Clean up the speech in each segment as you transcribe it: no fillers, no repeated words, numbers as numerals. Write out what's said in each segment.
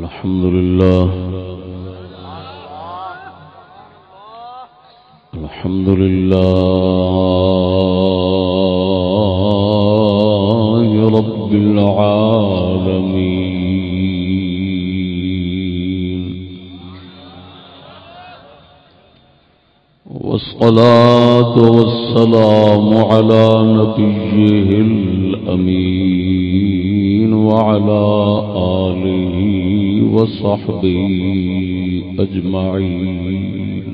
الحمد لله الحمد لله رب العالمين والصلاة والسلام على نبيه الأمين وعلى آله وصحبه أجمعين.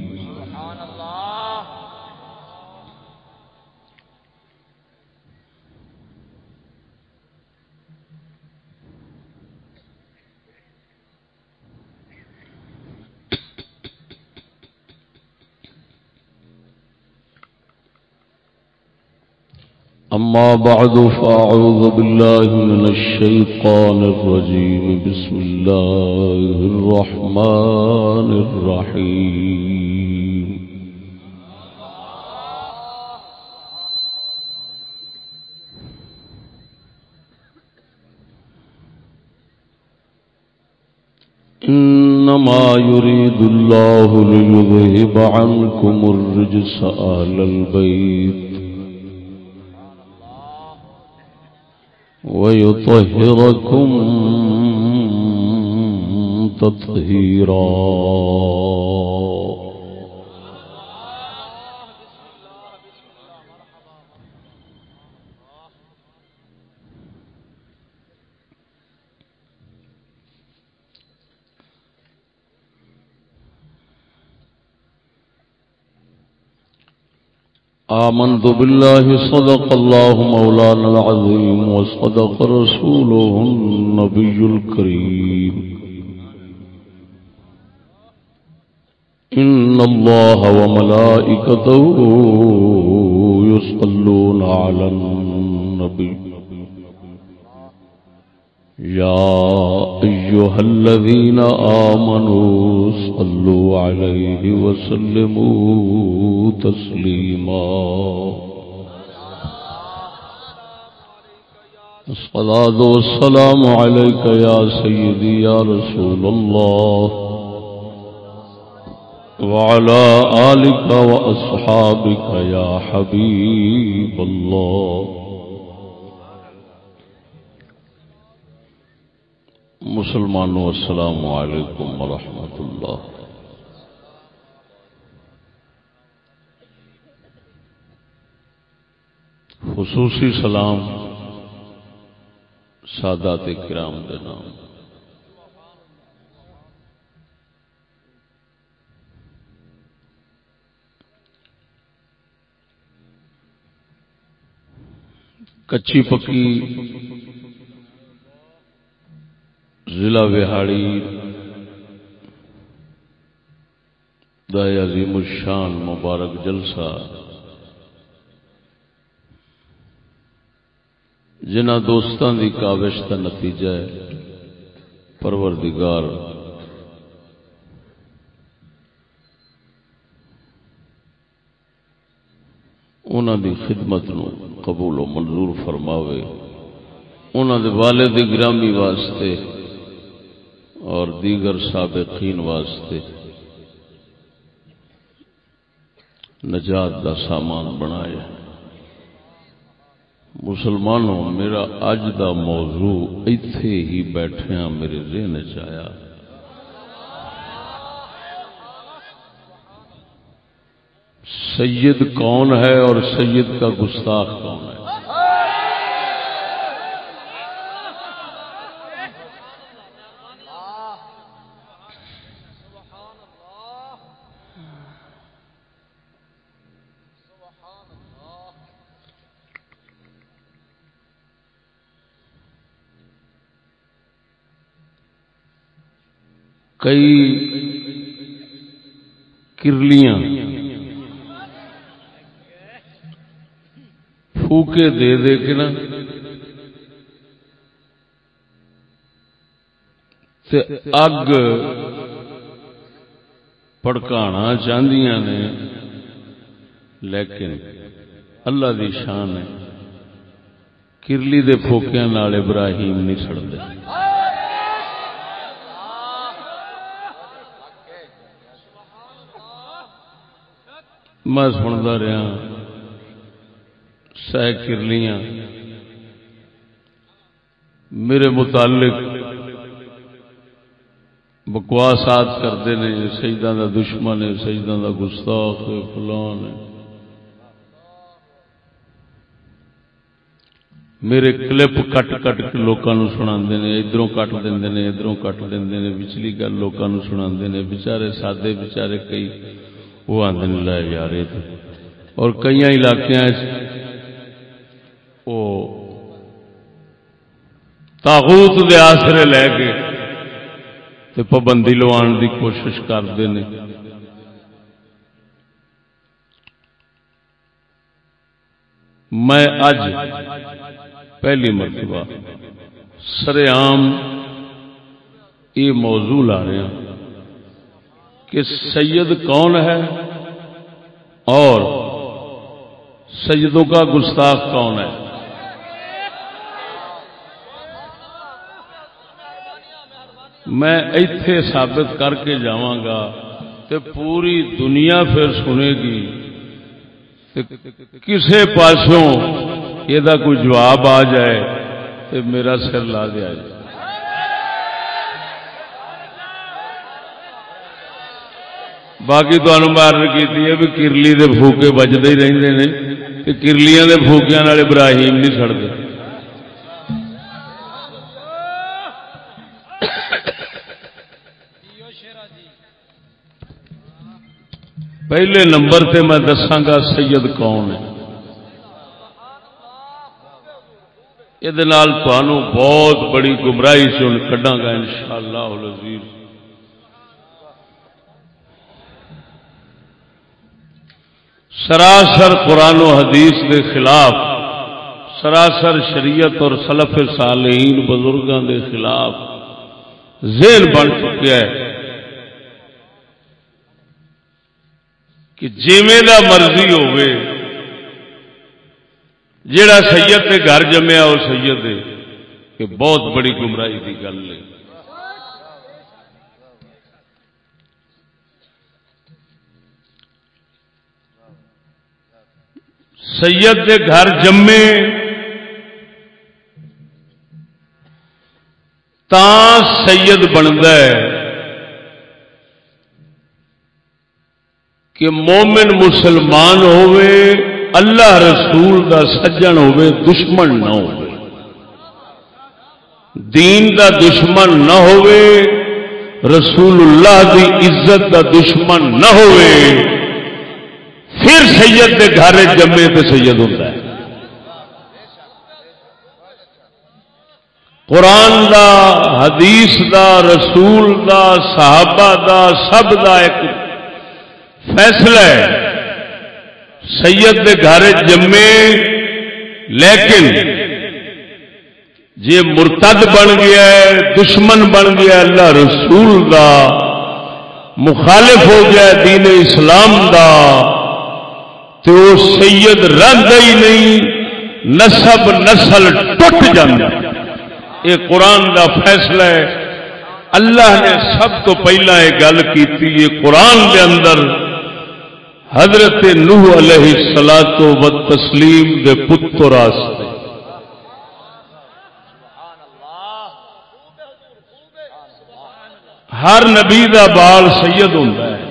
أما بعد فأعوذ بالله من الشيطان الرجيم. بسم الله الرحمن الرحيم. إنما يريد الله ليذهب عنكم الرجس أهل البيت ويطهركم تطهيرا. آمنت بالله صدق الله مولانا العظيم وصدق رسوله النبي الكريم. إن الله وملائكته يصلون على النبي يا أيها الذين آمنوا صلوا عليه وسلموا تسليما. الصلاة والسلام عليك يا سيدي يا رسول الله وعلى آلك وأصحابك يا حبيب الله. مسلمانوں السلام علیکم ورحمۃ اللہ. خصوصی سلام سادات کرام دے نام. کچی پکی ضلع وہاڑی دا عظیم الشان مبارک جلسہ جنہ دوستان دی کاوش کا نتیجہ ہے. پروردگار انہاں دی خدمت نو قبول و منظور فرماوے. انہاں دے والد گرامی واسطے اور دیگر سابقین واسطے نجات دا سامان بنایا. مسلمانوں میرا اج دا موضوع ایتھے ہی بیٹھیاں میرے ذہن وچ آیا. سید کون ہے اور سید کا گستاخ کون ہے؟ کئی کرلیاں پھوکے دے دے کے نا تے اگ پڑکانا چاہدیاں نے، لیکن اللہ دی شان ہے کرلی دے پھوکیاں نال ابراہیم نہیں سڑدے. میں سنتا رہا سہ کرلیاں میرے متعلق بکواسات کرتے ہیں، سجدہ دا دشمن ہے، سجدہ دا گستاخ ہے، فلان ہے. میرے کلپ کٹ کٹ کے لوگوں سنا، ادھروں کٹ دیں ادھروں کٹ دیں، پچھلی گل لوگوں سنا، بچارے سادے بچارے کئی وہ آدھے لائے جا رہے تھے. اور کئی علاقے وہ طاغوت دے آسرے لے کے تے پابندی لوان دی کوشش کرتے ہیں. میں اج پہلی مرتبہ سر عام یہ موضوع لا رہا ہوں کہ سید کون ہے اور سیدوں کا گستاخ کون ہے. میں ایتھے ثابت کر کے جاواں گا تے پوری دنیا پھر سنے گی. کسے پاسوں یہ کوئی جواب آ جائے تو میرا سر لا دیا جائے. باقی تمہیں مارن کی بھی کرلی دے پھوکے بجتے ہی رہتے ہیں کہ کرلیاں دے پھوکیاں نال ابراہیم نہیں سڑتے. پہلے نمبر تے میں دساگا سید کون ہے. یہ بہت بڑی گمراہی سے کڈا گا انشاءاللہ العزیز. سراسر قرآن و حدیث کے خلاف، سراسر شریعت اور سلف صالحین بزرگوں کے خلاف ذہن بن چکا ہے کہ جیویں دا مرضی ہوئے، جیڑا سید کے گھر جمیا وہ سید ہے. کہ بہت بڑی گمراہی کی گل ہے. سید کے گھر جمے تا سید بنتا ہے کہ مومن مسلمان ہوئے، اللہ رسول دا سجن ہوئے، دشمن نہ ہوئے، دین دا دشمن نہ ہوئے، رسول اللہ دی عزت دا دشمن نہ ہوئے، پھر سید دے گھر جمے تے سید ہوتا ہے. قرآن دا، حدیث دا، رسول دا، صحابہ دا، سب دا ایک فیصلہ ہے سید دے گھر جمے. لیکن جے مرتد بن گیا ہے، دشمن بن گیا اللہ رسول دا، مخالف ہو گیا دین اسلام دا، تو وہ سید رہتا ہی نہیں، نسب نسل ٹوٹ جاتا. یہ قرآن دا فیصلہ ہے. اللہ نے سب تو پہلا یہ گل کی قرآن دے اندر حضرت نوح علیہ الصلوۃ والتسلیم دے پتر واسطے. ہر نبی دا بال سید ہوتا ہے،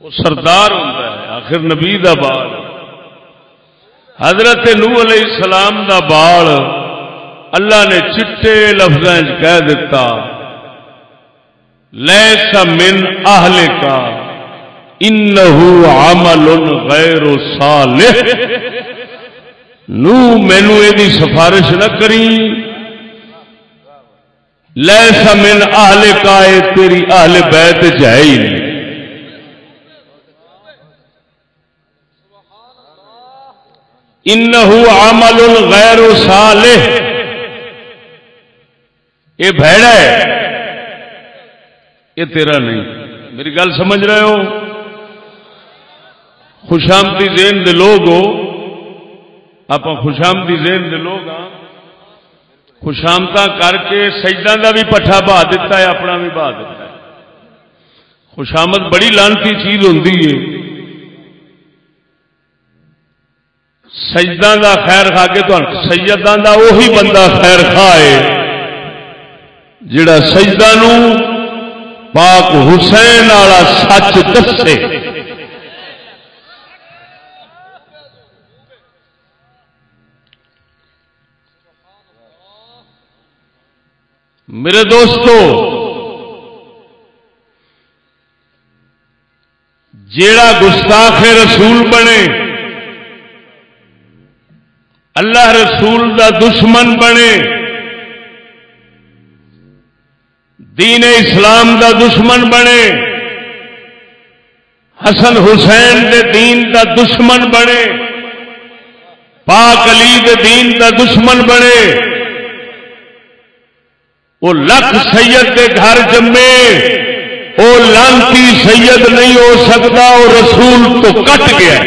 وہ سردار ہوتا ہے، آخر نبی دا بال. حضرت نوح علیہ السلام دا بال اللہ نے چٹے لفظاں کہہ دیتا، لیس من اہلک انہ عمل غیر صالح. نوح مینوں یہ سفارش نہ کری، لیس من اہلک اے تیری اہل بیت ہے ہی نہیں. انہ عمل غیر صالح، یہ بھیڑا ہے، یہ تیرا نہیں. میری گل سمجھ رہے ہو؟ خوشامدی ذہن دے لوگ ہو، آپ خوشامدی ذہن دے لوگ ہاں. خوشامدہ کر کے سجدہ دا بھی پٹھا بہا دیتا ہے، اپنا بھی بہا دیتا ہے. خوشامد بڑی لانتی چیز ہوندی ہے. سجدہ دا خیر کھا کے تو سیداں دا وہی بندہ خیر کھائے جڑا سجدہ نو پاک حسین والا سچ دسے. میرے دوستو جیڑا گستاخ رسول بنے اللہ رسول دا دشمن بنے دین اسلام دا دشمن بنے حسن حسین دے دین دا دشمن بنے پاک علی دے دین دا دشمن بنے وہ لکھ سید دے گھر جمے وہ لانتی سید نہیں ہو سکتا وہ رسول تو کٹ گیا.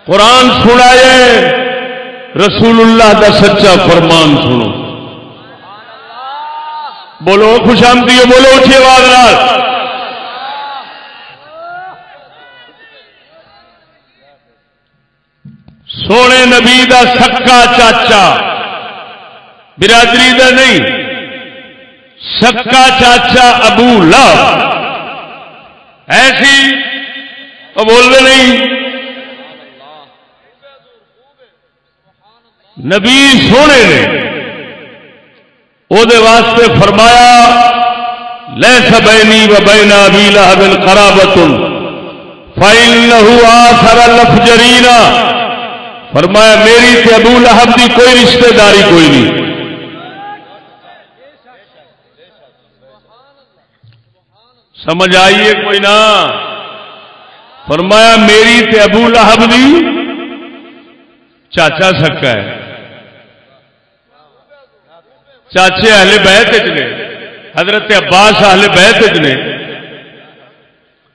قرآن سنائے رسول اللہ دا سچا فرمان سنو. بولو خوش آمدی ہو بولو اچھی آواز نال. سونے نبی دا سکا چاچا برادری دا نہیں سکا چاچا ابو لہب ایسی بول رہے نہیں نبی سونے نے او دے واسطے فرمایا لیس بینی و بین ابی لہب قرابۃ فإنہ آثر الافجرین فرمایا میری تے ابو لہب دی کوئی رشتہ داری کوئی نہیں. سمجھ آئیے کوئی نہ. فرمایا میری تے ابو لہب دی چاچا سکا ہے چاچے اہل بیت نے حضرت عباس اہل بیت نے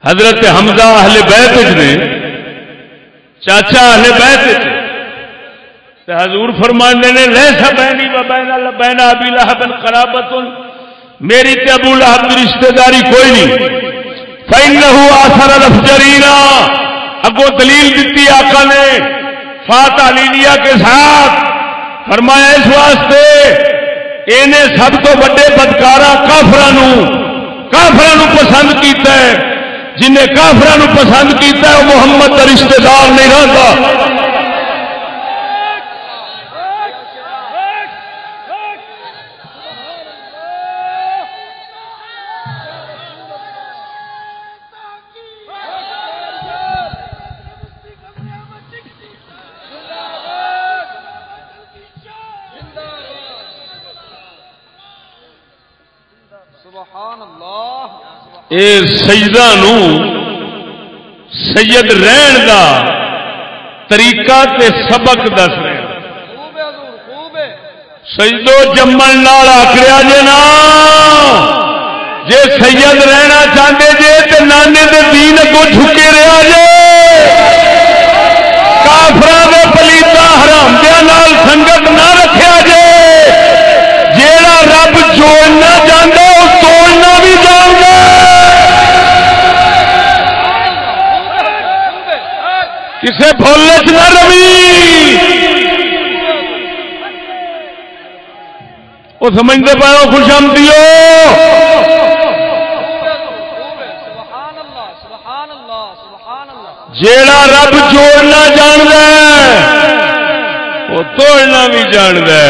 حضرت حمزہ اہل بیت نے چاچا اہل بیت حضور فرماندے نے لیسا بینی و بین ابی لہب قرابۃ میری تے ابو لہب کی رشتہ داری کوئی نہیں. فإنہ آثر الافجرین اگو دلیل دیتی آقا نے فاتح لیلیا کے ساتھ فرمایا اس واسطے انہیں سب تو بڑے بدکارا کافرانو پسند کیتا ہے. جنہیں کافرانو پسند کیتا ہے وہ محمد کا رشتہ دار نہیں رہتا. اے سجدہ نو سید رہن دا طریقہ تے سبق دس رہے سجدو جمن نال آکھیا جے نا جے سید رہنا چاہتے جے تے نانے دے دین اگوں جھکے رہا جے کافراں دے پلیتا حرام دیاں نال سنگت نہ رکھیا جے جیڑا رب جوڑنا جاندا او توڑنا بھی جاندا. کسے بھولے چ نہ روی وہ سمجھتے پاؤ خوش آمدیو. جیڑا رب جوڑنا جاندا وہ توڑنا بھی جاندا.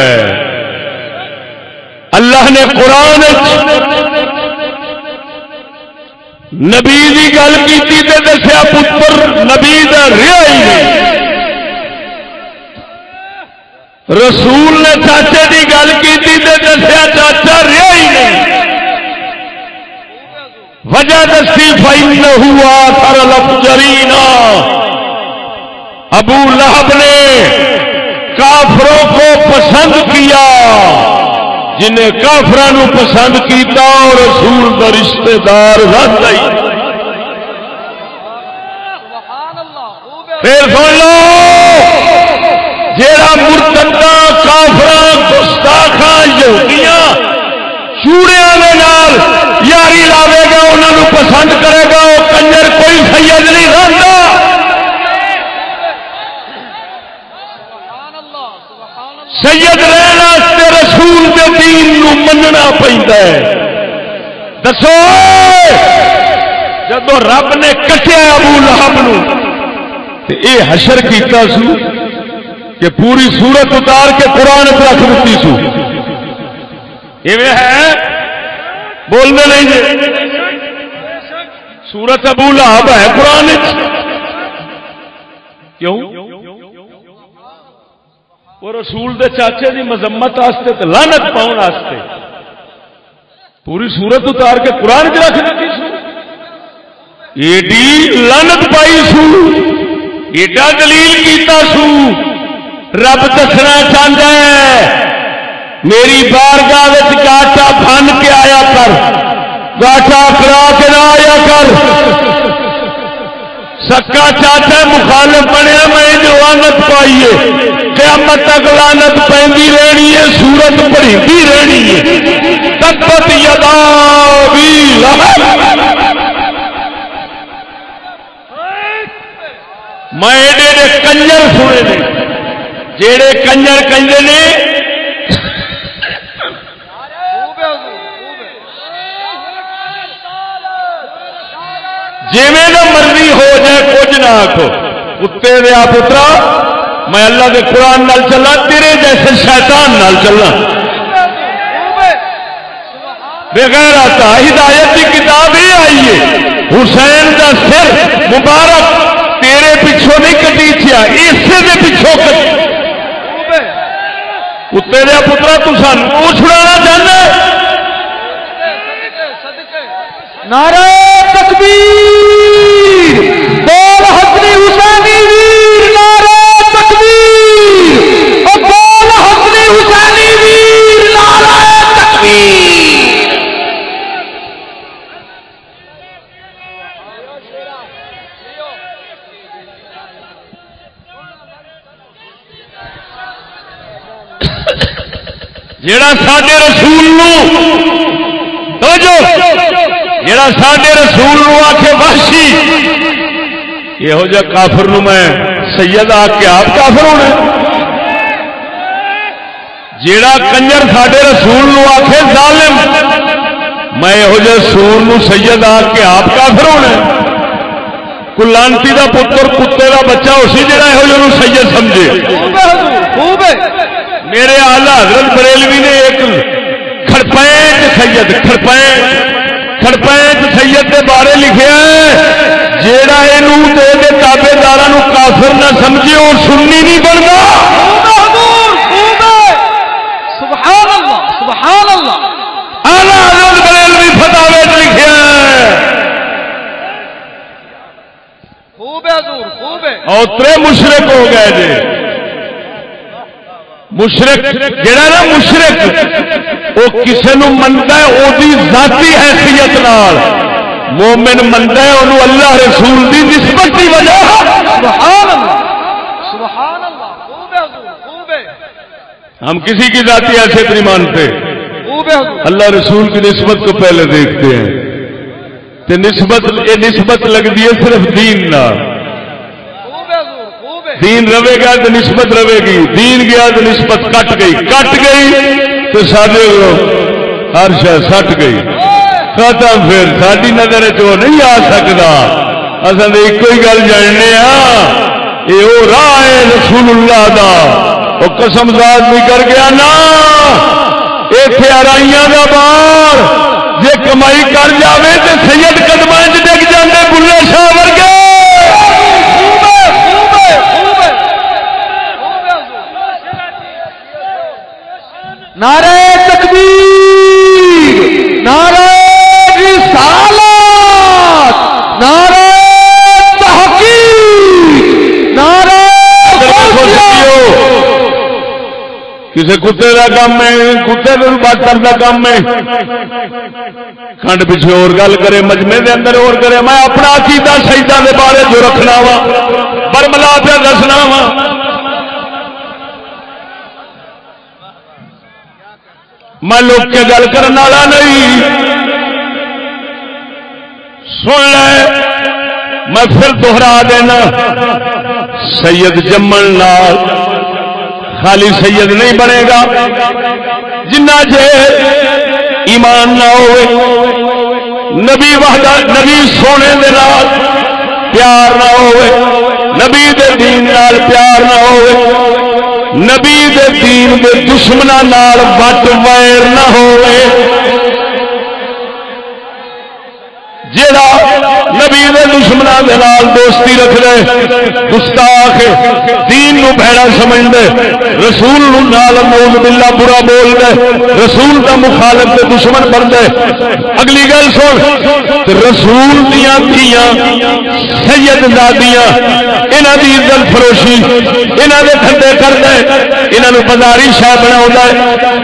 اللہ نے قرآن نبی کی گل کی دسیا پتر نبی دا رہا ہی نہیں. رسول نے چاچے کی گل کی دسیا چاچا رہا ہی نہیں. وجہ دسی فإنہ آثر الافجرین ابو لہب نے کافروں کو پسند کیا جنہیں کافروں پسند کیتا اور رسول کا رشتہ دار رہتا ہی. پھر سن لو جیڑا مرتدہ کافراں گستاخاں یہودیاں چوڑیاں دے نال یاری لاوے گا انہوں پسند کرے گا وہ کنجر کوئی سید نہیں رہتا. سید رہنے رسول کے دین نو مننا پیندا ہے. دسو جدو رب نے کٹیا ابو لہب نو تے اے حشر کیتا سو کہ پوری سورت اتار کے قرآن پہ رکھ دیتی سو. ایویں ہے بولنے نہیں جی. سورت ابو لہب ہے قرآن کیوں؟ وہ رسول دے چاچے دی مذمت واسطے تے لعنت پاؤن واسطے پوری سورت اتار کے قرآن چ رکھ دیتی سو. ایڈی لعنت پائی سو, ایڈا دلیل کیتا سو. رب دسنا چاہتا ہے میری بارگاہ وچ گاٹا بن کے آیا کر, گاٹا کرا کے نہ آیا کر. سکا چاچا مخالف بنیا میں جو لعنت پائیے قیامت تک لعنت پہنی رہنی ہے, سورت پڑھی رہنی ہے. تبت یدا ابی لہب. میں ایڈے کنجر سنے نے جیڑے کنجر کہندے نے جیویں نہ مرضی ہو جائے کچھ نہ آکھو. کتے دیا پترا میں اللہ کے قرآن نال چلا, تیرے جیسے شیطان نال چلا. بغیر آتا ہدایت کی کتاب ہی آئی ہے. حسین کا سر مبارک تیرے پیچھوں نہیں کٹی تھیا, اسے دے پیچھوں کٹی. کتے دیا پترا تو سان وہ چھڑانا چاہنا. نعرہ تکبیر بول حسنی حسینی ویر. نعرہ تکبیر اور بول حسنی حسینی ویر. نعرہ تکبیر. جیڑا ساڈے رسول جیڑا ساڈے رسول آکھے وحشی, یہو جہ کافر نو میں سید آ کے آپ کافر ہونا. جیڑا کنجر ساڈے رسول آکھے ظالم, میں یہو جہ سور نو سید آ کے آپ کافر ہونا. کوئی لانتی دا پتر کتے دا بچہ اسی جڑا یہو جہ نو سید سمجھے. میرے آلہ حضرت بریلوی نے ایک کھڑپینچ سید کھڑپینچ سید کے بارے لکھیا ہے جیڑا اینو تے دے تابعداراں نو کافر نہ سمجھے وہ سنی نہیں بنتا. سبحان اللہ سبحان اللہ. آلہ حضرت بریلوی فتاوی وچ لکھیا ہے. خوب ہے حضور خوب ہے. اور ترے مشرک ہو گئے جی. مشرک جڑا نا مشرک وہ کسی نو منتا ہے او دی ذاتی حیثیت نال, مومن منتا ہے انہوں اللہ رسول دی نسبت کی وجہ. سبحان اللہ سبحان اللہ. خوب ہے حضور خوب ہے. ہم کسی کی ذاتی حیثیت نہیں مانتے, خوب ہے حضور. اللہ رسول کی نسبت کو پہلے دیکھتے ہیں. تے نسبت لگتی ہے صرف دین نال. دین رہے گا تو نسبت رہے گی, دین گیا تو نسبت کٹ گئی تو سارے ہر شے سٹ گئی ختم. پھر ساری نظر چ نہیں آ سکتا. اصل ایک ہی گل جاننے یہ وہ راہ ہے رسول اللہ دا. وہ قسم ذات نہیں کر گیا نا ایتھے آرائیاں دا بار جے کمائی کر جاوے تے سید قدماں وچ ڈگ جاندے بلے شاہ ورگے. نعرہ تکبیر, نعرہ رسالت, نعرہ تحقیق, نعرہ کسی کتے کا کام ہے, کتے بات کرتا کام ہے. کھنڈ پیچھے اور گل کرے, مجمے دے اندر اور کرے. میں اپنا عقیدہ شہیداں دے بارے جو رکھنا وا برملا پہ دسنا وا. میں لوگ کے گل کرنے والا نہیں. سن لے میں پھر دوہرا دینا، سید جمن نال خالی سید نہیں بنے گا، جنہ چر ایمان نہ ہوئے، نبی وحدہ نبی سونے دے نال پیار نہ ہوئے، نبی دے دین نال پیار نہ ہوئے، نبی دے دین دے دشمناں نال وٹ ویر نہ ہوئے، جیڑا نبی دے دشمناں دے نال دوستی رکھ دے، گستاخ دین نو بھڑا سمجھ دے، رسول نو نال نعوذ باللہ برا بول دے، رسول دا مخالف تے دشمن بن دے۔ اگلی گل سن، رسول دیاں دھیاں سید زادیاں انہاں دی عزت فروشی انہاں دے دھندے کر دے، انہاں نو بازاری شے بناوندا ہے،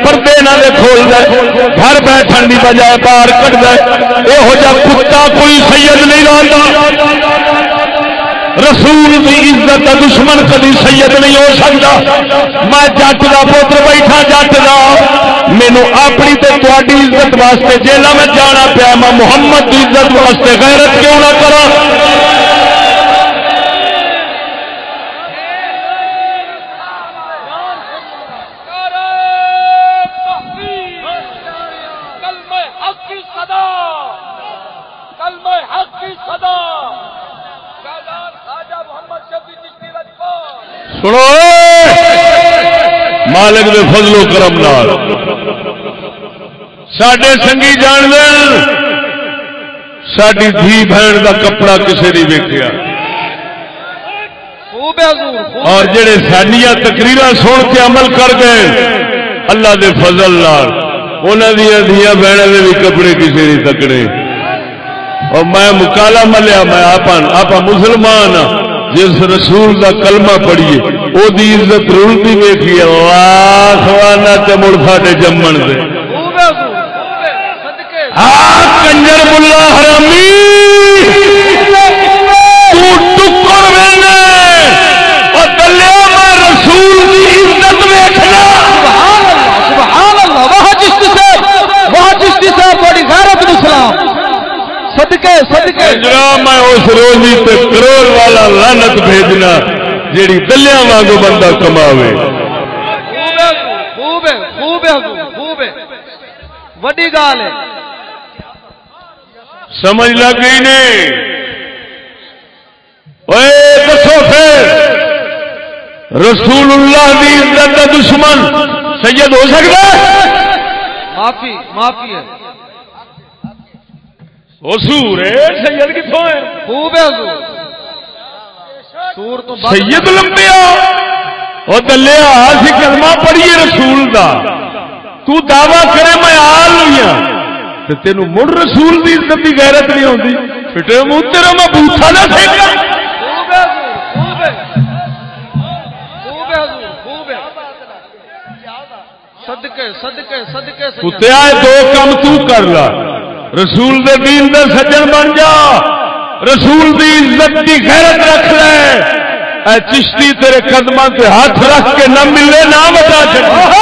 پردے انہاں دے کھول دے، گھر بیٹھن دی بجائے باہر کڈ دے، ایہو جا کتا کوئی سید نہیں رہندا۔ رسول کی عزت کا دشمن کبھی سید نہیں ہو سکتا۔ میں جٹ کا پتر بیٹھا، جٹ کا مینو اپنی تے تہاڈی عزت واسطے جیلا میں جانا پیا، میں محمد کی عزت واسطے غیرت کیوں نہ کرا؟ سنو مالک دے فضل و کرم نال ساڈے سنگی جان دین، ساڈی دھی بہن دا کپڑا کسے نہیں ویکھیا، اور جڑے ساڈیاں تقریراں سن کے عمل کر گئے اللہ دے فضل نال انہاں دیاں دھیاں بہناں دے بھی کپڑے کسے نہیں تکڑے۔ اور میں مکالا ملیا، میں آپ مسلمان ہاں، جس رسول دا کلمہ پڑھیے او دی عزت رلتی ویکھی، اللہ خوانا تے مڑ ساڈے جمن دے کنجر ملا حرامی تو ٹکر وینے او دلیا میں رسول دی عزت ویکھنا۔ سبحان اللہ، وہاں چشتی صاحب بڑی غیرت الاسلام، صدقے صدقے میں اس روزی تے کروڑ والا لعنت بھیجنا جیڑی دلیاں وانگو بندہ کماوے۔ خوب وڈی گال ہے، سمجھ لگ گئی نہیں؟ اے دسو پھر رسول اللہ دی عزت کا دشمن سید ہو سکتا ہے؟ معافی ہے، سور ہے سید کتوں ہے؟ خوب ہے سور تو سید لمبیا وہ دلیا اسی کلمہ پڑھیے رسول دا، تو دعویٰ کرے میں آل ہوئی ہوں تو تینوں مڑ رسول دی عزت دی غیرت نہیں ہوندی، پھٹے منہ تیرا میں بوٹھا نہ پھینکا۔ صدقے کتیا دو کم تو کر لا، رسول دے دین دے سجن بن جا، رسول دی عزت دی غیرت رکھ لے، اے چشتی تیرے قدماں تے ہاتھ رکھ کے نہ ملے نہ بتا چھڑا۔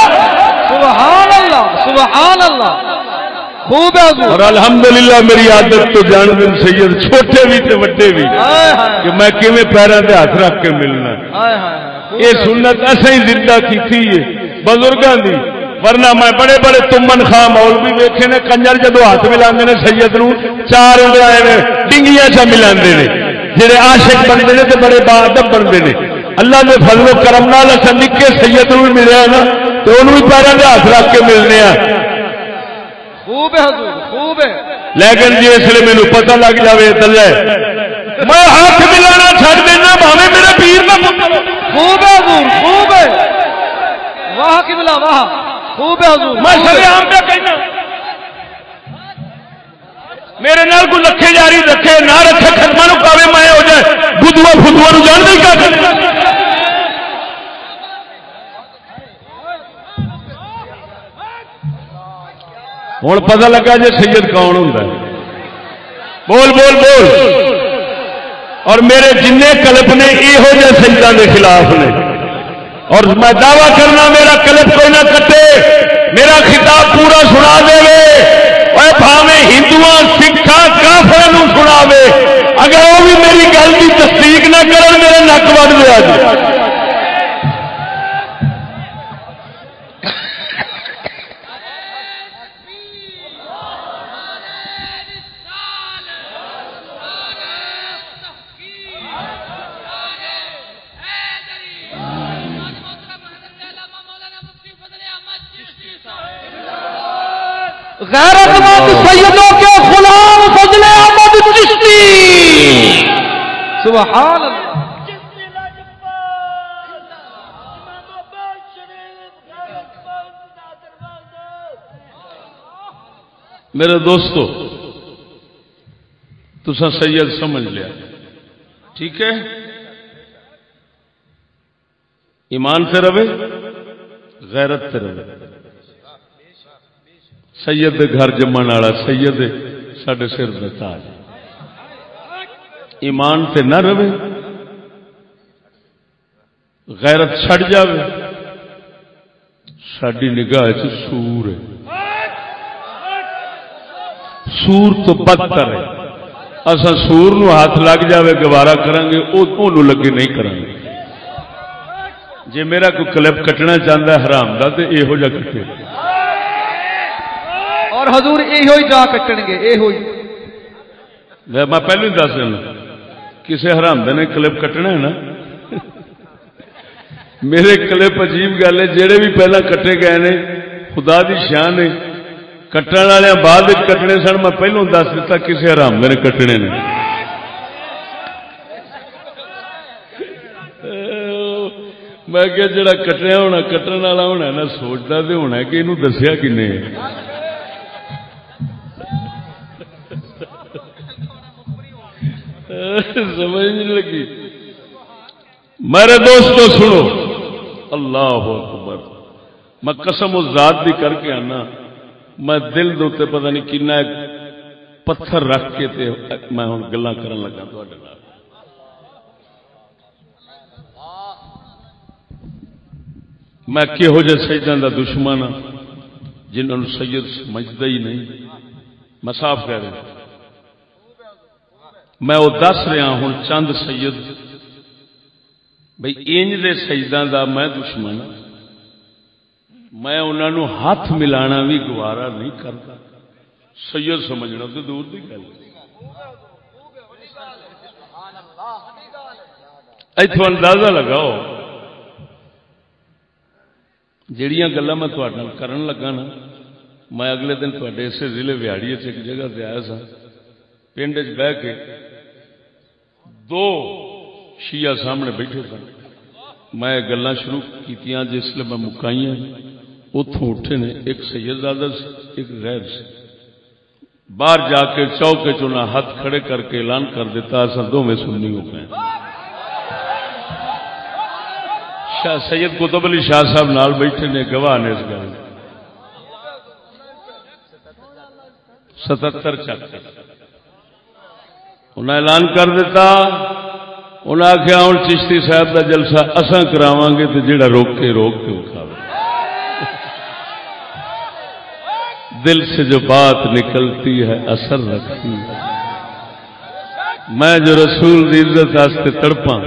سبحان اللہ سبحان اللہ، خوب ہے حضور۔ اور الحمدللہ میری عادت تو جان دن سید چھوٹے بھی تے وڈے بھی کہ میں کیویں پیراں تے ہاتھ رکھ کے ملنا، یہ سنت اسیں زندہ کیتی ہے بزرگاں دی، ورنہ میں بڑے بڑے تمن خاں مولوی ویکھے نے کنجر جدو ہاتھ ملاندے نے سید نو چار انگلیاں نے ڈنگیاں چا ملاندے نے، جڑے عاشق بندے نے تے بڑے باادب بندے نے۔ اللہ دے فضل و کرم نال اساں نکے سید نو ملیا نا تے اونوں بھی پیراں تے ہاتھ رکھ کے ملنے آ۔ خوب ہے حضور خوب ہے، لیکن جی اس لیے مینوں پتہ لگ جاوے دلے میں ہاتھ ملانا چھڈ دینا بھاویں میرے پیر دا پتر۔ خوب ہے حضور خوب ہے، واہ کی بلا واہ، خوب ہے حضور۔ میں سارے عام پہ کہنا میرے نال کوئی رکھے جاری رکھے نہ رکھے ختمہ نو کاوے میں ہو جائے بدوا فدوا نو جان نہیں کر۔ ہوں پتہ لگا جی سید کون ہوں، بول بول بول۔ اور میرے جن کلپ نے یہو جہ سجدوں کے خلاف نے، اور میں دعویٰ کرنا میرا کلپ کوئی نہ کٹے، میرا خطاب پورا سنا دے، بھاویں ہندو سکھا کافروں سناوے، غیرت مند سیدوں کے غلام فضل احمد چشتی سبحان اللہ. میرے دوستو تسا سید سمجھ لیا ٹھیک ہے. ایمان سے رہے غیرت سے رہے. سید دے گھر جمن والا سید ساڈے سر دا تاج. ایمان تے نہ رہے غیرت چھڑ جاوے ساڈی نگاہ چ سور ہے. سور تو بدتر ہے. اساں سور نو ہاتھ لگ جاوے گوارا کریں گے وہ لگے نہیں کریں گے. جے میرا کوئی کلپ کٹنا چاہتا ہے حرام دا تے یہو جا کٹے اور حضور یہ جا کٹن گے. میں پہلے ہی دس دینا کسی حرام دے نے کلپ کٹنا ہے نا میرے کلپ عجیب گل ہے جہے بھی پہلے کٹے گئے نے خدا دی شان ہے. کٹن والے بعد کٹنے سن میں پہلوں دس دیتا کسی حرام دے نے کٹنے نے. میں کہ جڑا کٹیا ہونا کٹن والا ہونا نہ سوچتا تو ہونا کہ یہ دسیا کنے سمجھ نہیں لگی. میرے دوستو سنو اللہ اکبر. میں قسم ذات دی کر کے آنا میں دل دوتے پتہ نہیں کنا پتھر رکھ کے تے میں ہوں گلاں کرن لگا تواڈے نال. میں کہہو جے سیداں دا دشمن ہاں جنہاں نوں سید سمجھدا ہی نہیں. میں صاف کہہ رہا میں وہ دس رہا ہوں چند سید بھئی انج دے سیداں دا میں دشمن میں انہاں نوں ہاتھ ملانا بھی گوارا نہیں کرتا. سید سمجھنا تو دور دی گل. ایتھوں اندازہ لگاؤ جہاں گلاں میں تہاڈے نال کرن لگا نا میں اگلے دن تہاڈے اسے ضلع ویاڑی ایک جگہ تے آیا سا. پنڈ چ بہ کے دو شیعہ سامنے بیٹھے سن. میں گلاں شروع کیتیاں جس لیے میں مکائیاں اتوں اٹھے نے ایک سید زادہ سے ایک غیر سے. باہر جا کے چوکے چنا ہاتھ کھڑے کر کے اعلان کر دیتا اصل دونوں سنی ہو گئے. سید قطب علی شاہ صاحب نال بیٹھے نے گواہ نے اس گل 77 چک انہیں اعلان کر دیتا. انہیں آخیا ہوں چشتی صاحب کا جلسہ اساں کراواں گے تو جڑا روک کے اٹھاوے. دل سے جو بات نکلتی ہے اثر رکھتی ہے. میں جو رسول دی عزت واسطے تڑپاں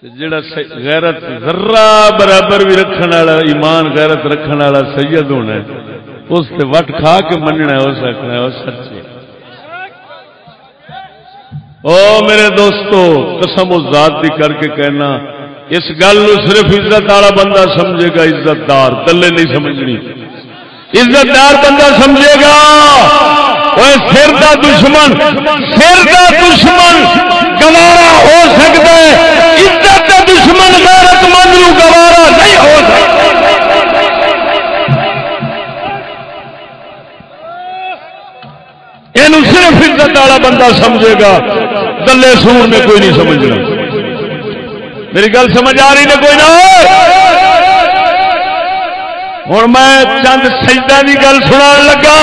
جڑا غیرت ذرہ برابر بھی رکھنے والا ایمان غیرت رکھنے والا سید ہونا ہے اس سے وٹ کھا کے مننا ہے اس آخنا ہے وہ سچے. او میرے دوستو قسم و ذات دی کر کے کہنا اس گل صرف عزت والا بندہ سمجھے گا. عزت دار تلے نہیں سمجھنی. عزت دار بندہ سمجھے گا سر دا دشمن گوارا ہو سکتا ہے. عزت دا دشمن غیرت مند نو گوارا نہیں ہو سکتا. یہ صرف عزت والا بندہ سمجھے گا. دلے سور میں کوئی نہیں سمجھنا. میری گل سمجھ آ رہی نے کوئی نہ ہوں میں چند سجدہ کی گل سنا لگا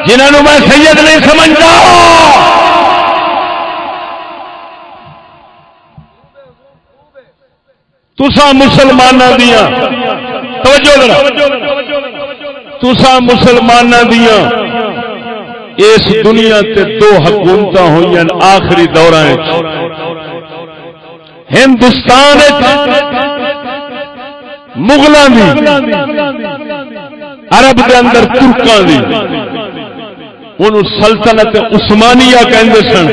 جنہوں میں سید نہیں سمجھتا. تسا مسلمانوں دیا تسا مسلمانوں دیا اس دنیا تے دو حکومت ہوئی آخری دوران ہندوستان مغلاں دی عرب دے اندر ترکاں دی انہوں سلطنت عثمانیہ کہندے سن.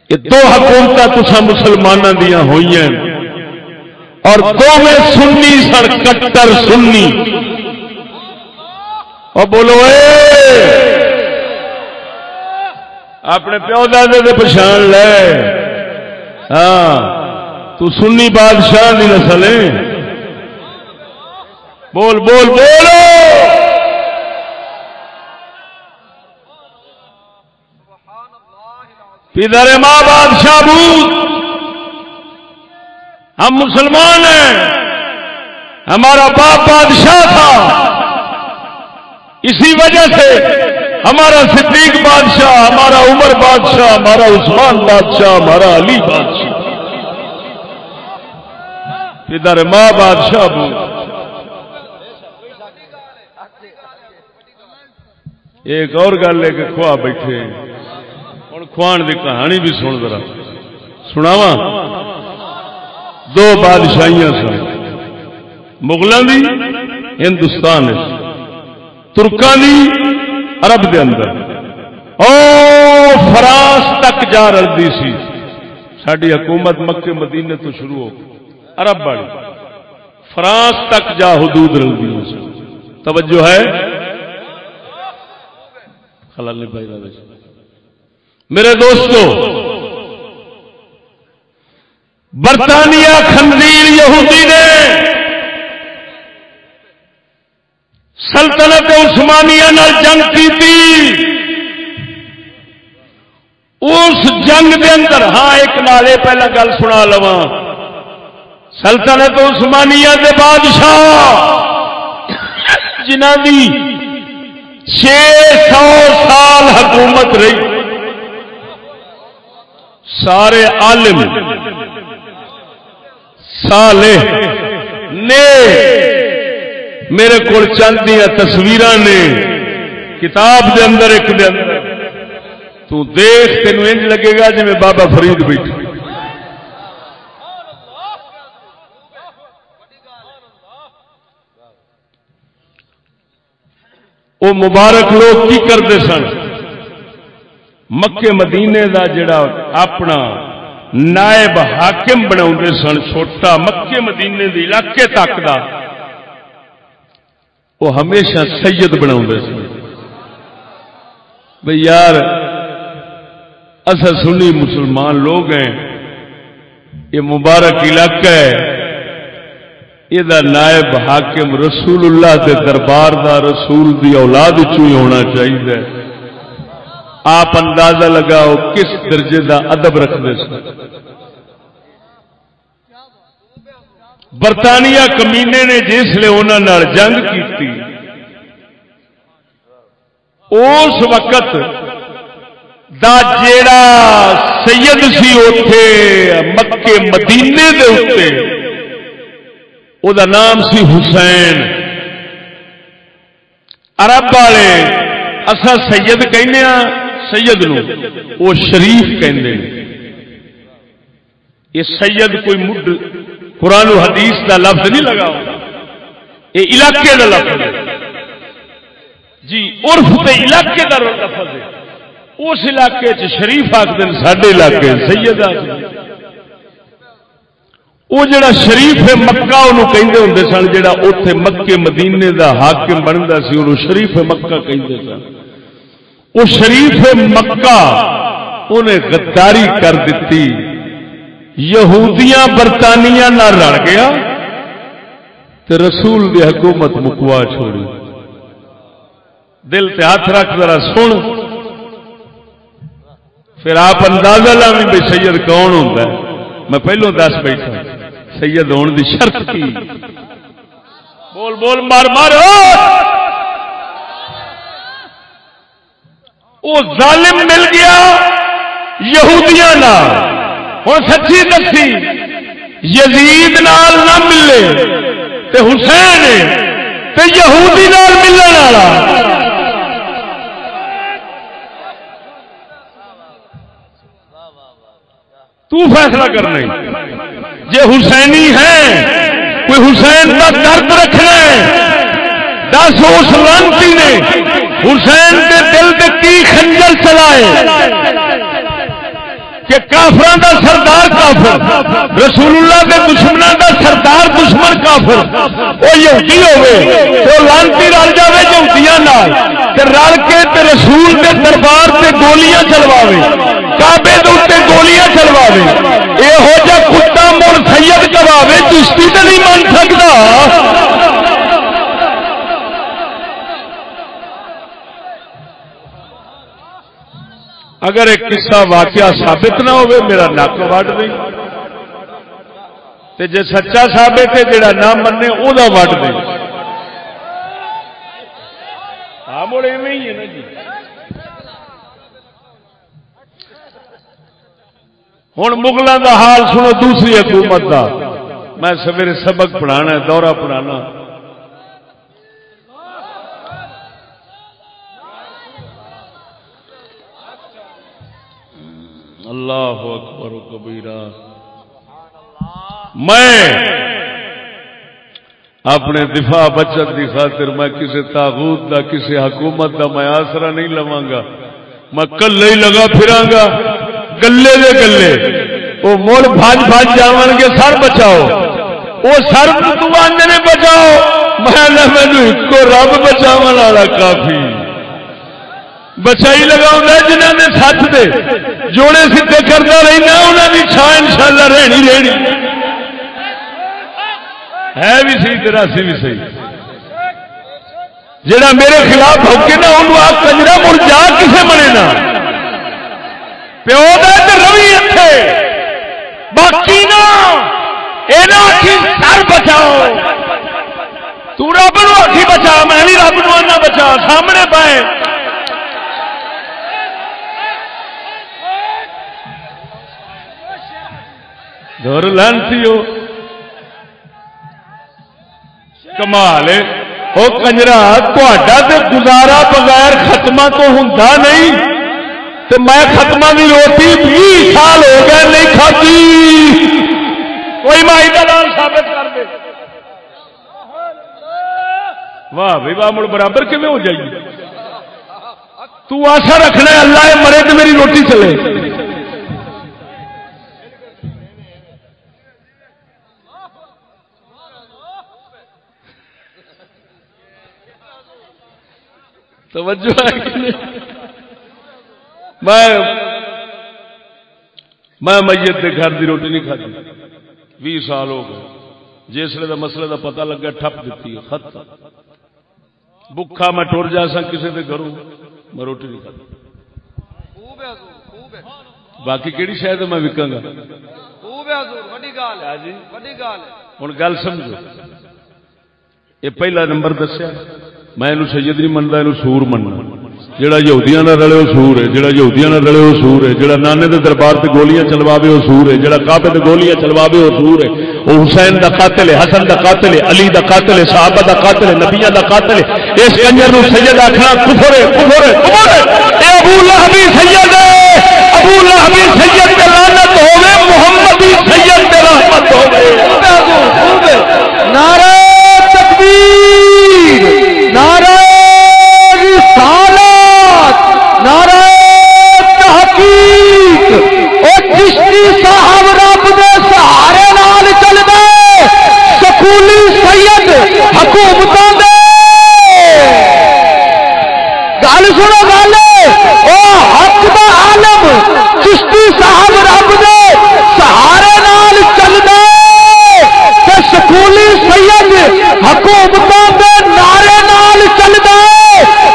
یہ دو حکومتاں تساں مسلماناں دیاں ہوئی ہیں اور دونوں سنی سن کٹر سنی. اور بولو اپنے پیو دادے دے پچھان لے. ہاں تو سنی بادشاہ دی نسل ہے. بول بول بولو. پدر ماں بادشاہ بود. ہم مسلمان ہیں. ہمارا باپ بادشاہ تھا. اسی وجہ سے ہمارا صدیق بادشاہ, ہمارا عمر بادشاہ, ہمارا عثمان بادشاہ, ہمارا علی بادشاہ. پدر ماں بادشاہ بود. ایک اور گل لے کے کھوا بیٹھے. ہوں کھوان دی کہانی بھی سن ذرا سناواں. دو بادشاہیاں سن مغلاں دی ہندوستان ترکاں دی عرب دے اندر. او فرانس تک جا رلدی سی. ساری حکومت مکے مدینے تو شروع ہو عرب والی فرانس تک جا حدود رلدی سی. توجہ ہے خلل نہیں پائی. میرے دوستو برطانیہ خنزیر یہودی نے سلطنت عثمانیہ نال جنگ کی تھی. اس جنگ دے اندر ہاں ایک نالے پہلا گل سنا لواں. سلطنت عثمانیہ دے بادشاہ جنہاں دی 600 سال حکومت رہی. سارے عالم صالح نے میرے کو چند دیا تصویراں نے کتاب دے اندر ایک دے اندر تو دیکھ تینوں انج لگے گا جی میں بابا فرید بیٹھا. وہ مبارک لوگ کی کرتے سن مکے مدینے دا جڑا اپنا نائب حاکم بنا سن چھوٹا مکے مدینے دے علاقے تک دا وہ ہمیشہ سید بنا سن. بھئی یار اصل سنی مسلمان لوگ ہیں. یہ مبارک علاقہ ہے. یہ نائب حاکم رسول اللہ دے دربار دا رسول دی اولاد چوئی ہونا چاہیے. آپ اندازہ لگاؤ کس درجے دا ادب رکھتے سن. برطانیہ کمینے نے جسے انہوں نے جنگ کی اس وقت دا جیڑا سید سی اوتھے مکے مدینے دے اوتے او دا نام سی حسین. عرب والے اسا سید کہنے ہاں سید نو وہ شریف کہندے نے. یہ سید کوئی مڈ قرآن و حدیث دا لفظ نہیں لگا, یہ علاقے دا لفظ ہے جی. عرف تے علاقے دا لفظ ہے. اس علاقے چ شریف آخر ساڈے علاقے سید آخر. وہ جڑا شریف ہے مکہ انہوں کہندے ہوندے سن. جڑا اوتھے مکے مدینے دا حاکم بندا سی انہوں شریف مکہ کہندے سن. وہ شریف مکہ انہیں غداری کر دیتی. یہودیاں برطانیہ نہ رل گیا تے رسول دی حکومت مکوا چھوڑی. دل تے ہاتھ رکھ ذرا سن, پھر آپ اندازہ لاویں بھئی سید کون ہوندا ہے. میں پہلو دس بیٹھا سید ہونے دی شرط کی. بول بول مار مار. وہ ظالم مل گیا یہودیاں نال. ہوں سچی دسی یزید نال نہ ملے تے حسین تے یہودی نال ملنے والا. تو فیصلہ کرنا جے حسینی ہے کوئی حسین کا درد رکھنا ہے دس اس لانتی نے حسین کے دل کے کی خنجر چلائے کہ کافراں دا سردار کافر رسول اللہ کے دشمنوں دا سردار دشمن کافر وہ یہودی ہوئے تو لانتی رل جاوے یہودیاں نال تے رل کے تے رسول دے دربار تے گولیاں چلواوے کعبے دے اوتے گولیاں چلواوے یہو جا کتا مڑ سید کراوے چشتی تے نہیں من سکدا اگر ایک قصہ واقعہ ثابت نہ ہوئے میرا نک وڈ نہیں تے جے سچا ثابت ہے جڑا نہ مننے او دا وڈ نہیں ہاں مڑ ایویں ہی ہے نا جی ہن مغلاں دا حال سنو دوسری حکومت دا میں سویرے سبق پڑھانا ہے دورہ پڑھانا اللہ اکبر و کبیرہ میں اپنے دفاع بچت کی خاطر میں کسی طاغوت دا کسی حکومت دا میں آسرا نہیں لواں گا میں کلے ہی لگا پھراں گا گلے دے گلے وہ مڑ بھج بھج جاون گے سر بچاؤ وہ سر تو آندے نے بچاؤ میں مینوں ایک رب بچاون والا کافی بچائی لگاؤں جنہوں نے سچ دے جوڑے سیدھے کرتا رہنا انہوں کی چھان انشاءاللہ رہنی رہنی ہے بھی صحیح تیرا سی بھی صحیح جڑا میرے خلاف ہوکے نا انہوں آپ کنجرا مڑ جا کسے بنے نا پیو دا تے روی اتھے باقی نا اینا آکھی سر بچاؤ تو رب نو آکھی بچا میں بھی رب نو آنا بچا سامنے پائے دور لانتی ہو کمال وہ کنجرا تہاڈا تے گزارا بغیر ختمہ تو ہوندا نہیں تے میں ختمہ دی روٹی 20 سال ہو گئے نہیں کھادی کوئی مائی دلال ثابت کر دے واہ بھائی واہ مڑ برابر کیویں ہو جائے تو آسا رکھنا ہے اللہ مرے تے میری روٹی چلے توجہ ہے میں میت کے گھر کی روٹی نہیں کھاتی 20 سال ہو گئے جسے دا مسئلے دا پتہ لگا ٹھپ دیتی ہے خط بکھا میں ٹر جا سا کسی کے گھروں میں روٹی نہیں کھاتی باقی کہڑی شاید میں وکاں گا ہوں گل سمجھو یہ پہلا نمبر دسیا میں سید نہیں منتا یہ سور مننا جہاں یہودیاں نہ رلے وہ سور ہے جہاں یہودیاں نہ رلے وہ سور ہے جہاں نانے دے دربار سے گولیاں چلواوے وہ سور ہے جہاں کعبے تے گولیاں چلواوے وہ سور ہے وہ حسین دا قاتل ہے حسن دا قاتل ہے علی دا قاتل ہے صحابہ دا قاتل ہے نبیاں دا قاتل ہے اس کنجر نو سید آکھنا کفر ہے کفر ہے کفر ہے اے ابو لہبی سید ہے ابو لہبی سید تے لعنت ہوے محمدی سید تے رحمت ہوے نعرہ تکبیر نعرہ رسالت نعرہ تحقیق او چشتی صاحب رب دے سہارے نال چل دے سکولی سید حکومتاں دے گل سنو گل او حق دا عالم چشتی صاحب رب دے سہارے نال چل دے تے سکولی سید حکومتاں دے نعرے نال چل دے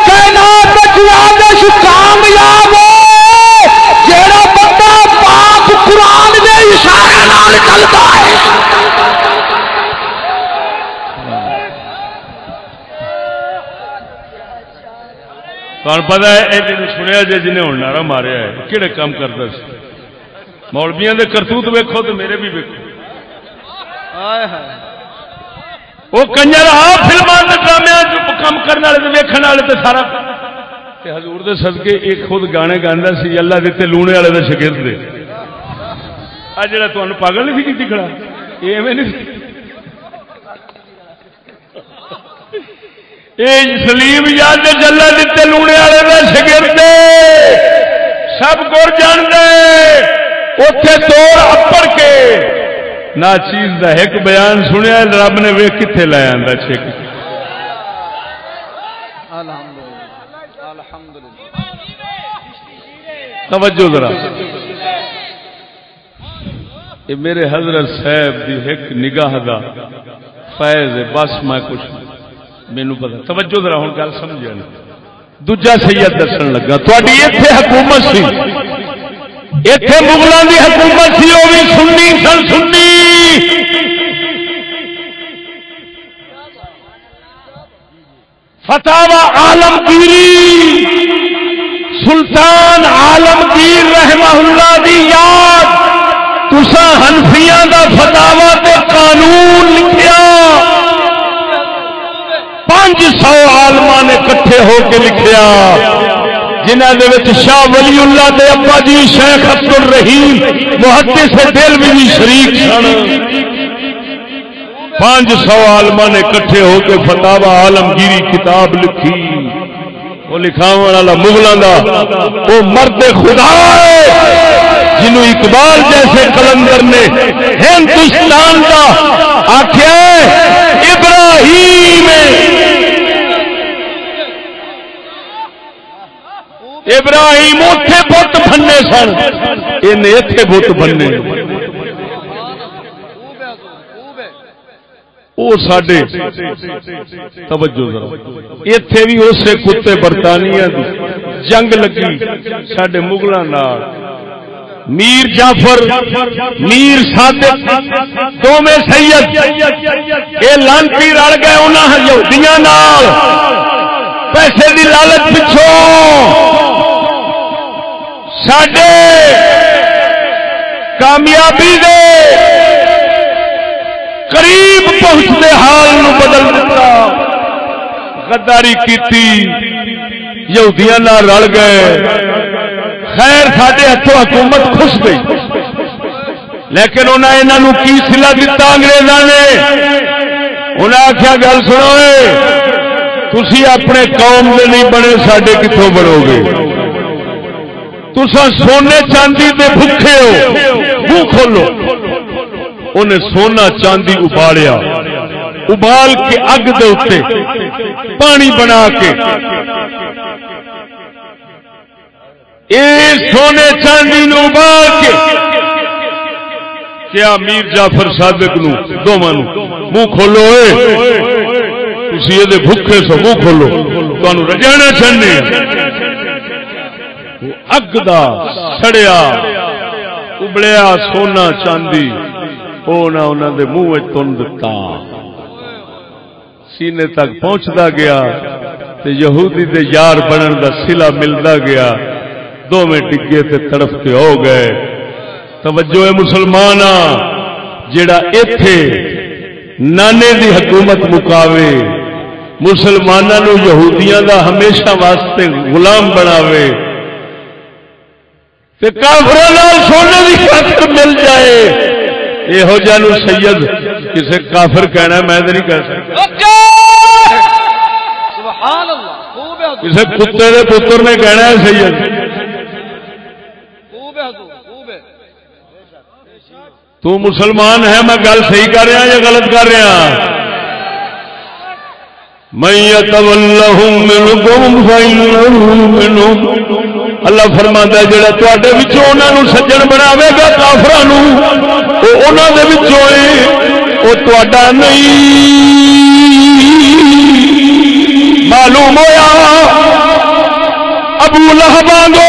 کائنات جوادش کامیاب ہو جیڑا بندہ پاک قرآن دے اشارے نال چلدا ہے کون پتا ہے یہ جن سنیا جی جنہیں ہوں نعرہ ماریا ہے کہڑے کام کرتا سی مولویاں دے کرتوت ویکھو تو میرے بھی ویکھو وہ کنجر فلموں کے ڈرامے کام کرنے والے ویکھن والے تو سارا حضور دے صدقے ایک خود گانے گانا سی اللہ دیتے لونے والے دے شگرد دے جڑا تمہیں پاگل نہیں کی کھڑا ایویں نہیں سلیم یاد جلا دیتے لونے والے کا شگرد سب کو جان دے اتے توڑ اپڑ کے نہ چیز کا ایک بیان سنیا رب نے ویخ کتنے لے آتا چھک توجہ ذرا یہ میرے حضرت صاحب دی ایک نگاہ دا فیض ہے بس میں کچھ مینو پتا توجہ ذرا ہوں گل سمجھا دوجا سید دسن لگا تھوڑی ایتھے حکومت سی ایتھے مغلوں دی حکومت سی وہ بھی سنی سن سنی فتاوی عالمگیری سلطان عالمگیر رحمہ اللہ دی یاد تسا حنفیاں دا فتاوا تے قانون لکھیا 500 عالماں نے کٹھے ہو کے لکھیا جنہاں دے وچ شاہ ولی اللہ دے ابا جی شیخ عبد الرحیم محدث دہلوی بھی شریک سن 500 عالماں نے کٹھے ہو کے فتاوا عالمگیری کتاب لکھی وہ لکھاون والا مغلاں دا وہ مرد خدا ہے جنہوں اقبال جیسے قلندر نے ہندوستان کا آخیا ابراہیم اوتھے بت بننے سن انہیں ایتھے بت بننے وہ ساڈے توجہ ذرا ایتھے بھی اسے کتے برطانیہ دی جنگ لگی ساڈے مغلاں نال میر جعفر میر صادق دوویں سید اے لانتی رل گئے انہاں یہودیاں نال پیسے دی لالچ پچھوں ساڈے کامیابی دے قریب پہنچتے حال نو بدل دیتا غداری کیتی یہودیاں نال رل گئے خیر ساڈے ہاتھوں حکومت خوش گئی لیکن انہاں انہاں کی صلہ دتا انگریزاں نے انہاں آخیا گل سنو تسی اپنے قوم دے نہیں بنے ساڈے کتوں بنو گے تساں سونے چاندی دے بھوکے ہو منہ کھولو انہیں سونا چاندی ابالیا ابال کے اگ دے اوتے پانی بنا کے سونے چاندی نو ابال کے کیا میر جعفر صادق نو دونوں منہ کھولو تسی یہ بھوکے سو منہ کھولو تمہیں رجانا چاہنے اگ دا سڑیا ابلیا سونا چاندی انہوں دے منہ تن دتا سینے تک پہنچتا گیا تے یہودی دے یار بنن دا صلہ ملتا گیا دونوں ڈگے تے تڑفتے ہو گئے توجہ ہے مسلمان جڑا ایتھے نانے دی حکومت مکاوے مسلمانوں یہودیاں دا ہمیشہ واسطے غلام بناوے تے کافراں نال سونے دی خاطر مل جائے یہو جہ سید کسے کافر کہنا میں نہیں کہہ سکتا کسے کتے دے پتر نے کہنا ہے سید تو مسلمان ہے میں گل صحیح کر رہا یا غلط کر رہا من یتولہم منکم فإنہ منہم اللہ فرماتا ہے جڑا تواڈے وچوں انہاں نوں سجن بناوے گا کافراں نوں او انہاں دے وچوں ہے او تواڈا نہیں معلوم ہویا ابو لہب وانگو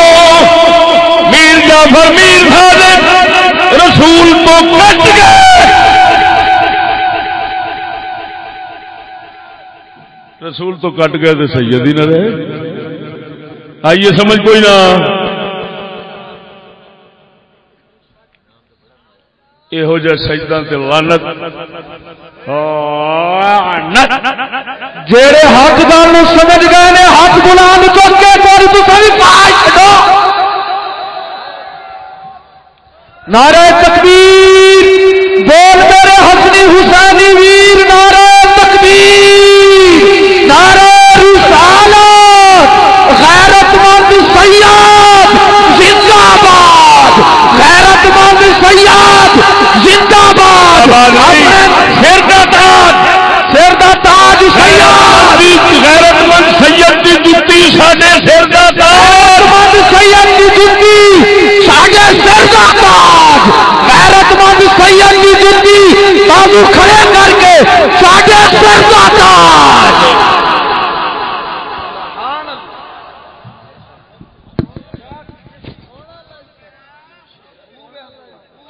میر جعفر میر صادق رسول تو کٹ گئے رسول تو کٹ گئے تو سید ہی نہ رہے آئیے سمجھ کوئی نہ یہو جہ سجدہ تے لعنت جڑے حق گل سمجھ گئے نے حق بلند چک کے کوئی تساں وی پاس چھڈو نعرہ تکبیر سر کا تاج، سر دا تاج سید، غیرت مند سید دی جُتی ساڈے سر دا تاج، غیرت مند سید دی جُتی ساڈے سر دا تاج، غیرت مند سید دی جُتی بازو کھڑے کر کے ساڈے سر دا تاج۔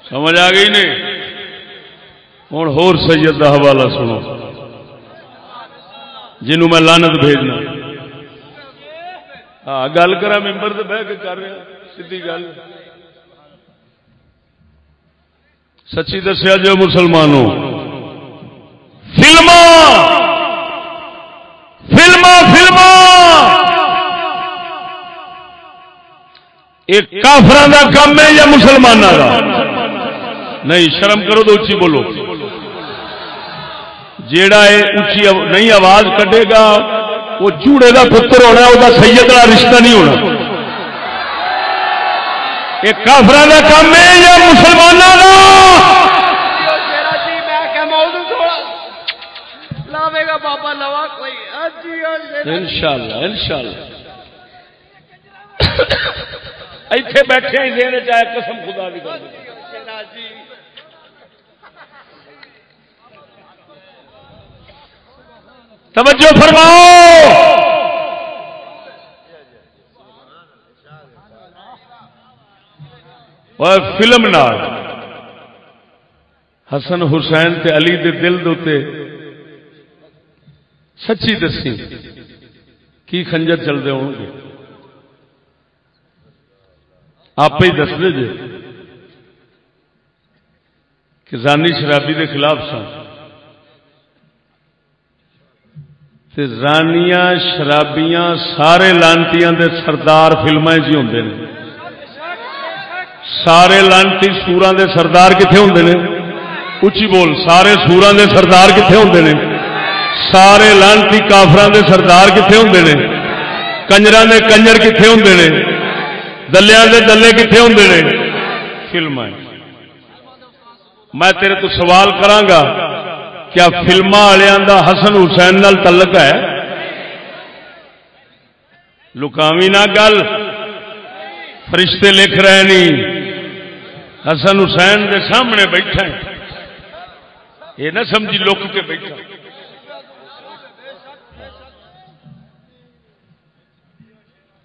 سمجھ آ گئی نہیں؟ ہوں ہور سید دا حوالہ سنو جنوں میں لعنت بھیجنا۔ ہاں گل کرا ممبر تے بہ کے کر رہا سیدھی گل۔ سچی دسیا جو مسلمانوں، فلما ایک کافراں دا کام ہے یا مسلماناں دا؟ نہیں شرم کرو تو اچھی بولو۔ جیڑا اچھی نہیں آواز کڈے گا وہ چوڑے دا پتر ہونا، وہ سید کا رشتہ نہیں ہونا۔ یہ کافراں دا کام ہے یا مسلماناں دا؟ انشاءاللہ انشاءاللہ ایتھے بیٹھے ہی دین چاہے قسم خدا دی کر توجہ فرماؤ۔ اور فلم نال حسن حسین تے علی دے دل دوتے سچی دسی کی خنجر چلتے ہو گے؟ آپ ہی دس دے جے کہ زانی شرابی دے خلاف سن تے زانیاں شرابیاں سارے لانتیاں دے سردار فلمیں جی ہوندے نے۔ سارے لانتی سوراں دے سردار کتنے ہوندے نے؟ اچھی بول، سارے سوراں دے سردار کتنے ہوندے نے؟ سارے لانتی کافراں دے سردار کتنے ہوندے نے؟ کنجراں دے کنجر کتنے ہوندے نے؟ دلیاں دے دلے کتنے ہوندے نے؟ فلمیں۔ میں تیرے تو سوال کراں گا، کیا فلما والوں دا حسن حسین نال تعلق ہے؟ لکاوی نہ گل، فرشتے لکھ رہے نہیں، حسن حسین دے سامنے بیٹھا ہے، یہ نہ سمجھی لک کے بیٹھا۔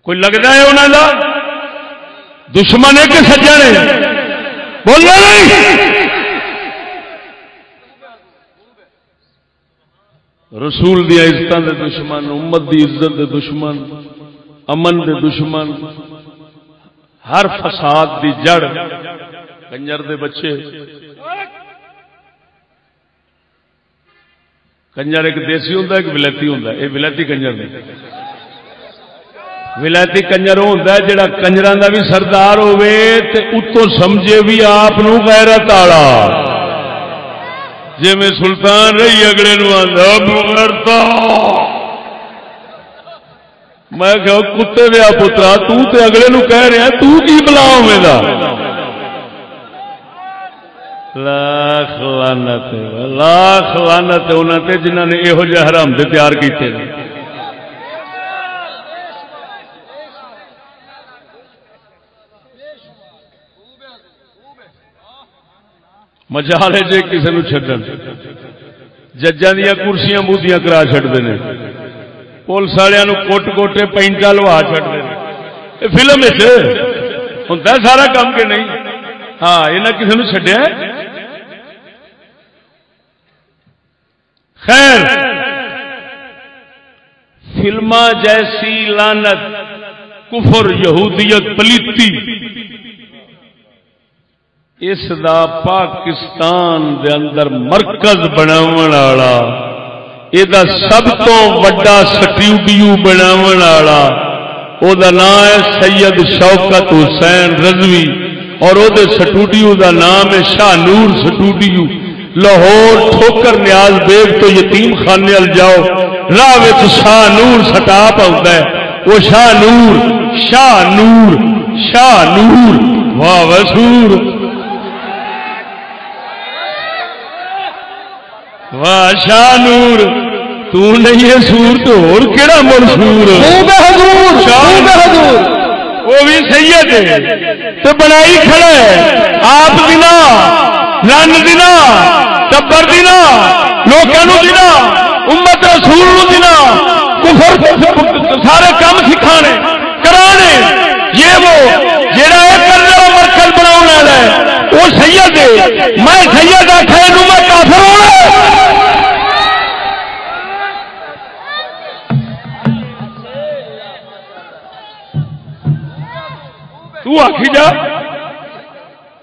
کوئی لگتا ہے انہوں دا دشمن ہے کہ سجن ہے؟ بولنا نہیں۔ رسول دی عزتاں دے دشمن، امت دی عزت دے دشمن، امن دے دشمن، ہر فساد دی جڑ کنجر دے بچے۔ کنجر ایک دیسی ہوندا ہے ایک ولایتی ہوندا ہے، یہ ولایتی کنجر نہیں۔ ولایتی کنجر ہوندا ہے جڑا کنجراں دا بھی سردار ہوے تے اتوں سمجھے بھی آپ نو غیرت والا، جی میں سلطان رہی اگلے نو آندا بغیرتا۔ میں کہ کتے دیا پترا تو تے اگلے نو کہہ رہا تو کی بلا ہوے دا؟ لاکھ لعنت لاکھ لعنت انہاں تے جنہاں نے یہو جہے حرام دے تیار کیتے نے۔ مجالے جے کسی نو چھڈن، ججاں دیاں کرسیاں بودیاں کرا چھڈدے نے، پولیس والوں نو کوٹ کوٹے پینٹا لوا چھڈدے نے۔ یہ فلم وچ ہوندا سارا کام کہ نہیں؟ ہاں انہاں کسی نو چھڈیا؟ خیر فلما جیسی لعنت، کفر، یہودیت، پلیتی، اس دا پاکستان دے اندر مرکز بناون والا، یہ دا سب تو وڈا سٹوڈیو بناون والا او دا نام ہے سید شوکت حسین رضوی، اور او دے سٹوڈیو دا نام ہے شاہ نور سٹوڈیو۔ لاہور ٹھوکر نیاز بیگ تو یتیم خانے ال جاؤ، راہ وچ شاہ نور سٹاپ آؤندا ہے، وہ شاہ نور شاہ نور شاہ نور، واہ وسور واہ شاہ نور تو نہیں ہے سور تو اور کیڑا منصور حضور حضور وہ بھی سید ہے تو بنائی کھڑا ہے آپ دینا رن دینا ٹبر دینا لوگوں دینا امت رسول دینا کفر سارے کام سکھانے کرانے یہ وہ جڑا ہے کرنے والا مرکز بناؤ والا ہے وہ سید ہے میں سید آخر میں کافر ہونا تو آخی جا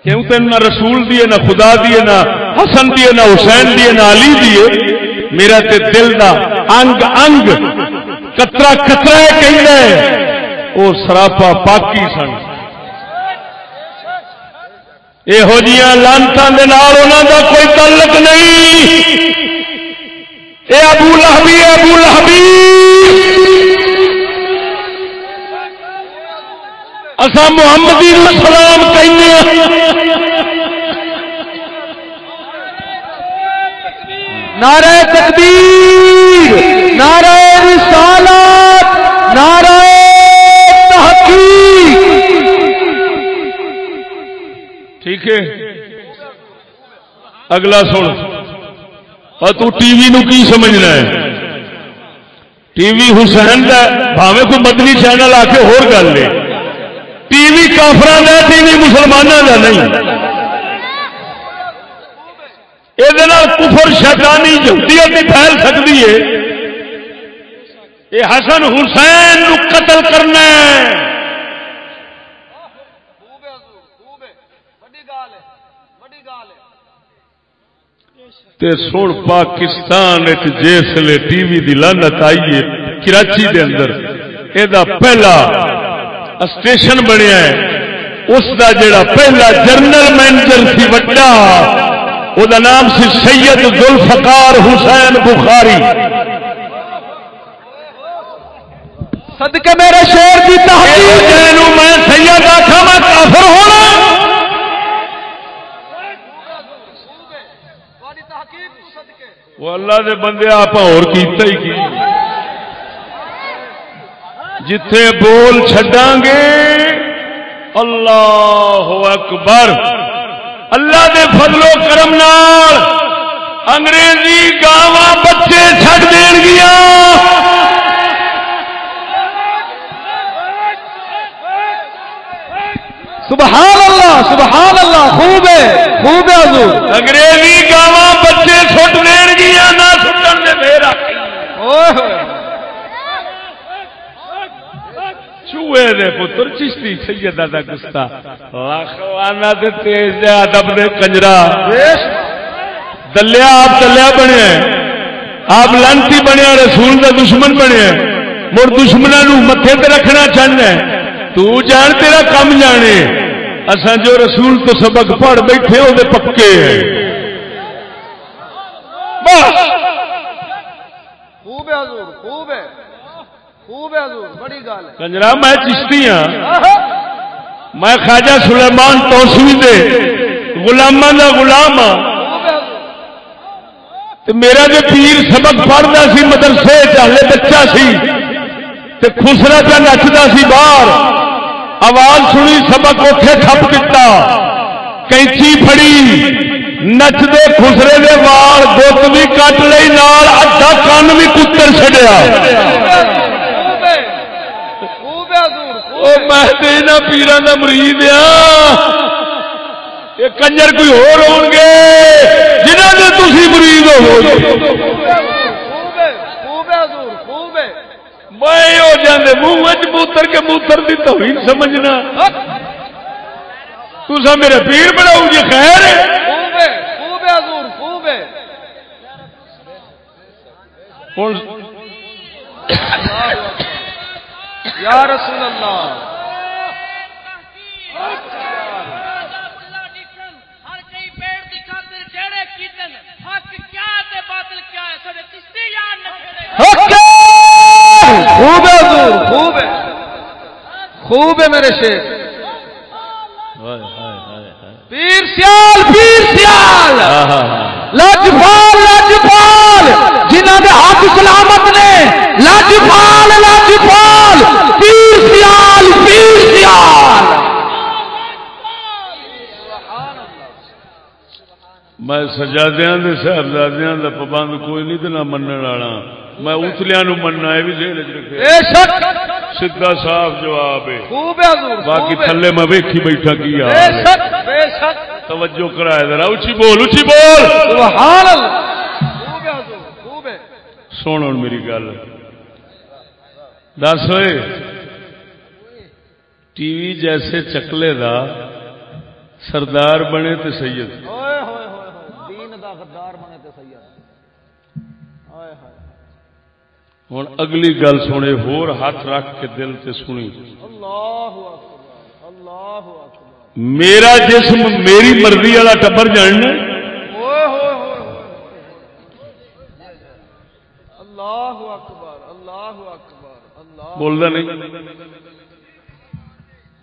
کیوں تین نہ رسول دیے نہ خدا دیے نہ حسن دیے نہ حسین دیے نہ علی دیے میرا تے دل دا انگ انگ کترا کترا کہنا ہے وہ سراپا پاکی سن یہو جیاں لانتاں دے نال انہاں دا کوئی تعلق نہیں اے ابو لہبی اسا محمدی نو سلام کہنے نعرہ تکبیر نعرہ رسالت نعرہ تحقیق ٹھیک ہے اگلا سن اور تو ٹی وی نو کی سمجھنا ہے ٹی وی حسین دا بھاوے کوئی مدنی چینل آ کے ہور گل لے T V کافراں the T V مسلماناں دا نہیں یہ کفر شیطانی یہودیت بھی پھیل سکتی ہے یہ حسن حسین نو قتل کرنا ہے تے سن پاکستان جسے ٹی وی دی لعنت آئی ہے کراچی دے اندر یہ پہلا اسٹیشن بنیا ہے اس دا جڑا پہلا جنرل مینیجر سی وڈا وہ نام سی سید ذوالفقار حسین بخاری صدقے میرے شیر کی تحقیق میں سید آخا میں کافر ہونا وہ اللہ دے بندے آپ اور کیتا ہی کی جتھے بول چھڈاں گے اللہ اکبر اللہ دے فضل و کرم نال انگریزی گاواں بچے چھڈ دین گیا سبحان اللہ خوب ہے حضور انگریزی گاواں بچے چھٹ دین گیا نہ چھٹن دے میرا چوہے دے پتر چشتی سیدہ دا گستا لاکھوانا دے تیز دے ادب دے کنجرا دلیا آپ دلیا بنے آپ لانتی بنے رسول دا دشمن بنے مر دشمنوں نو متھے تے رکھنا چاہنا تو جان تیرا کم جانے اساں جو رسول تو سبق پڑھ بیٹھے وہ دے پکے ہیں بس خوب ہے حضور خوب ہے حضور بڑی گل ہے کنجرا میں چشتی ہاں میں خواجہ سلیمان توسوی دے غلاماں دا غلام ہاں تے میرا جو پیر سبق پڑھدا سی مدرسے چالے بچہ سی تے خسرا پہ نچدا سی باہر آواز سنی سبق اوتھے تھپ دتا کینچی پھڑی نچدے خسرے دے وال گت بھی کٹ لئی نال اڈا کن بھی کتر چھڈیا میں پیران کا مرید یہ کنجر کوئی ہور ہون گے جنہاں دے تسی مرید ہو میں ہو جاندے منہ وچ موتر کے موتر دی توہین سمجھنا تسا میرے پیر بناؤ جی خیر ہے خوب ہے حضور خوب ہے یا رسول اللہ ہر کئی پیڑ دی خاطر جڑے کیتن حق کیا تے باطل کیا ہے سارے چشتی یاد نہ کھڑے خوب ہے حضور خوب ہے میرے شیخ پیر سیال لجپال جنہاں دے ہاتھ سلامت نے، لاجپال لاجپال، پیر سیال پیر سیال. میں سجادیاں دے صاحبزادیاں دا پابند کوئی نہیں تے نہ منن والا. میں اتلیاں نو مننا ہے بھی ذہن وچ رکھے. بے شک سیدھا صاف جواب ہے. خوب ہے حضور. باقی تھلے میں ویکھی بیٹھا کی بے حال ہے. شک بے شک. توجہ کرائے ذرا اونچی بول اونچی بول. سبحان اللہ. خوب ہے حضور خوب ہے. سن ہن میری گل دس ہوئے ٹی وی جیسے چکلے دا سردار بنے تے سید. اوئے ہوئے ہوئے دین دا غدار بنے تے سید. اوئے ہوئے. ہن اگلی گل سنے ہور ہاتھ رکھ کے دل تے سنی. اللہ اکبر اللہ اکبر. میرا جسم میری مرضی والا ٹبر جاننا. اوئے ہوئے ہوئے. اللہ اکبر اللہ اکبر اللہ. بولدا نہیں.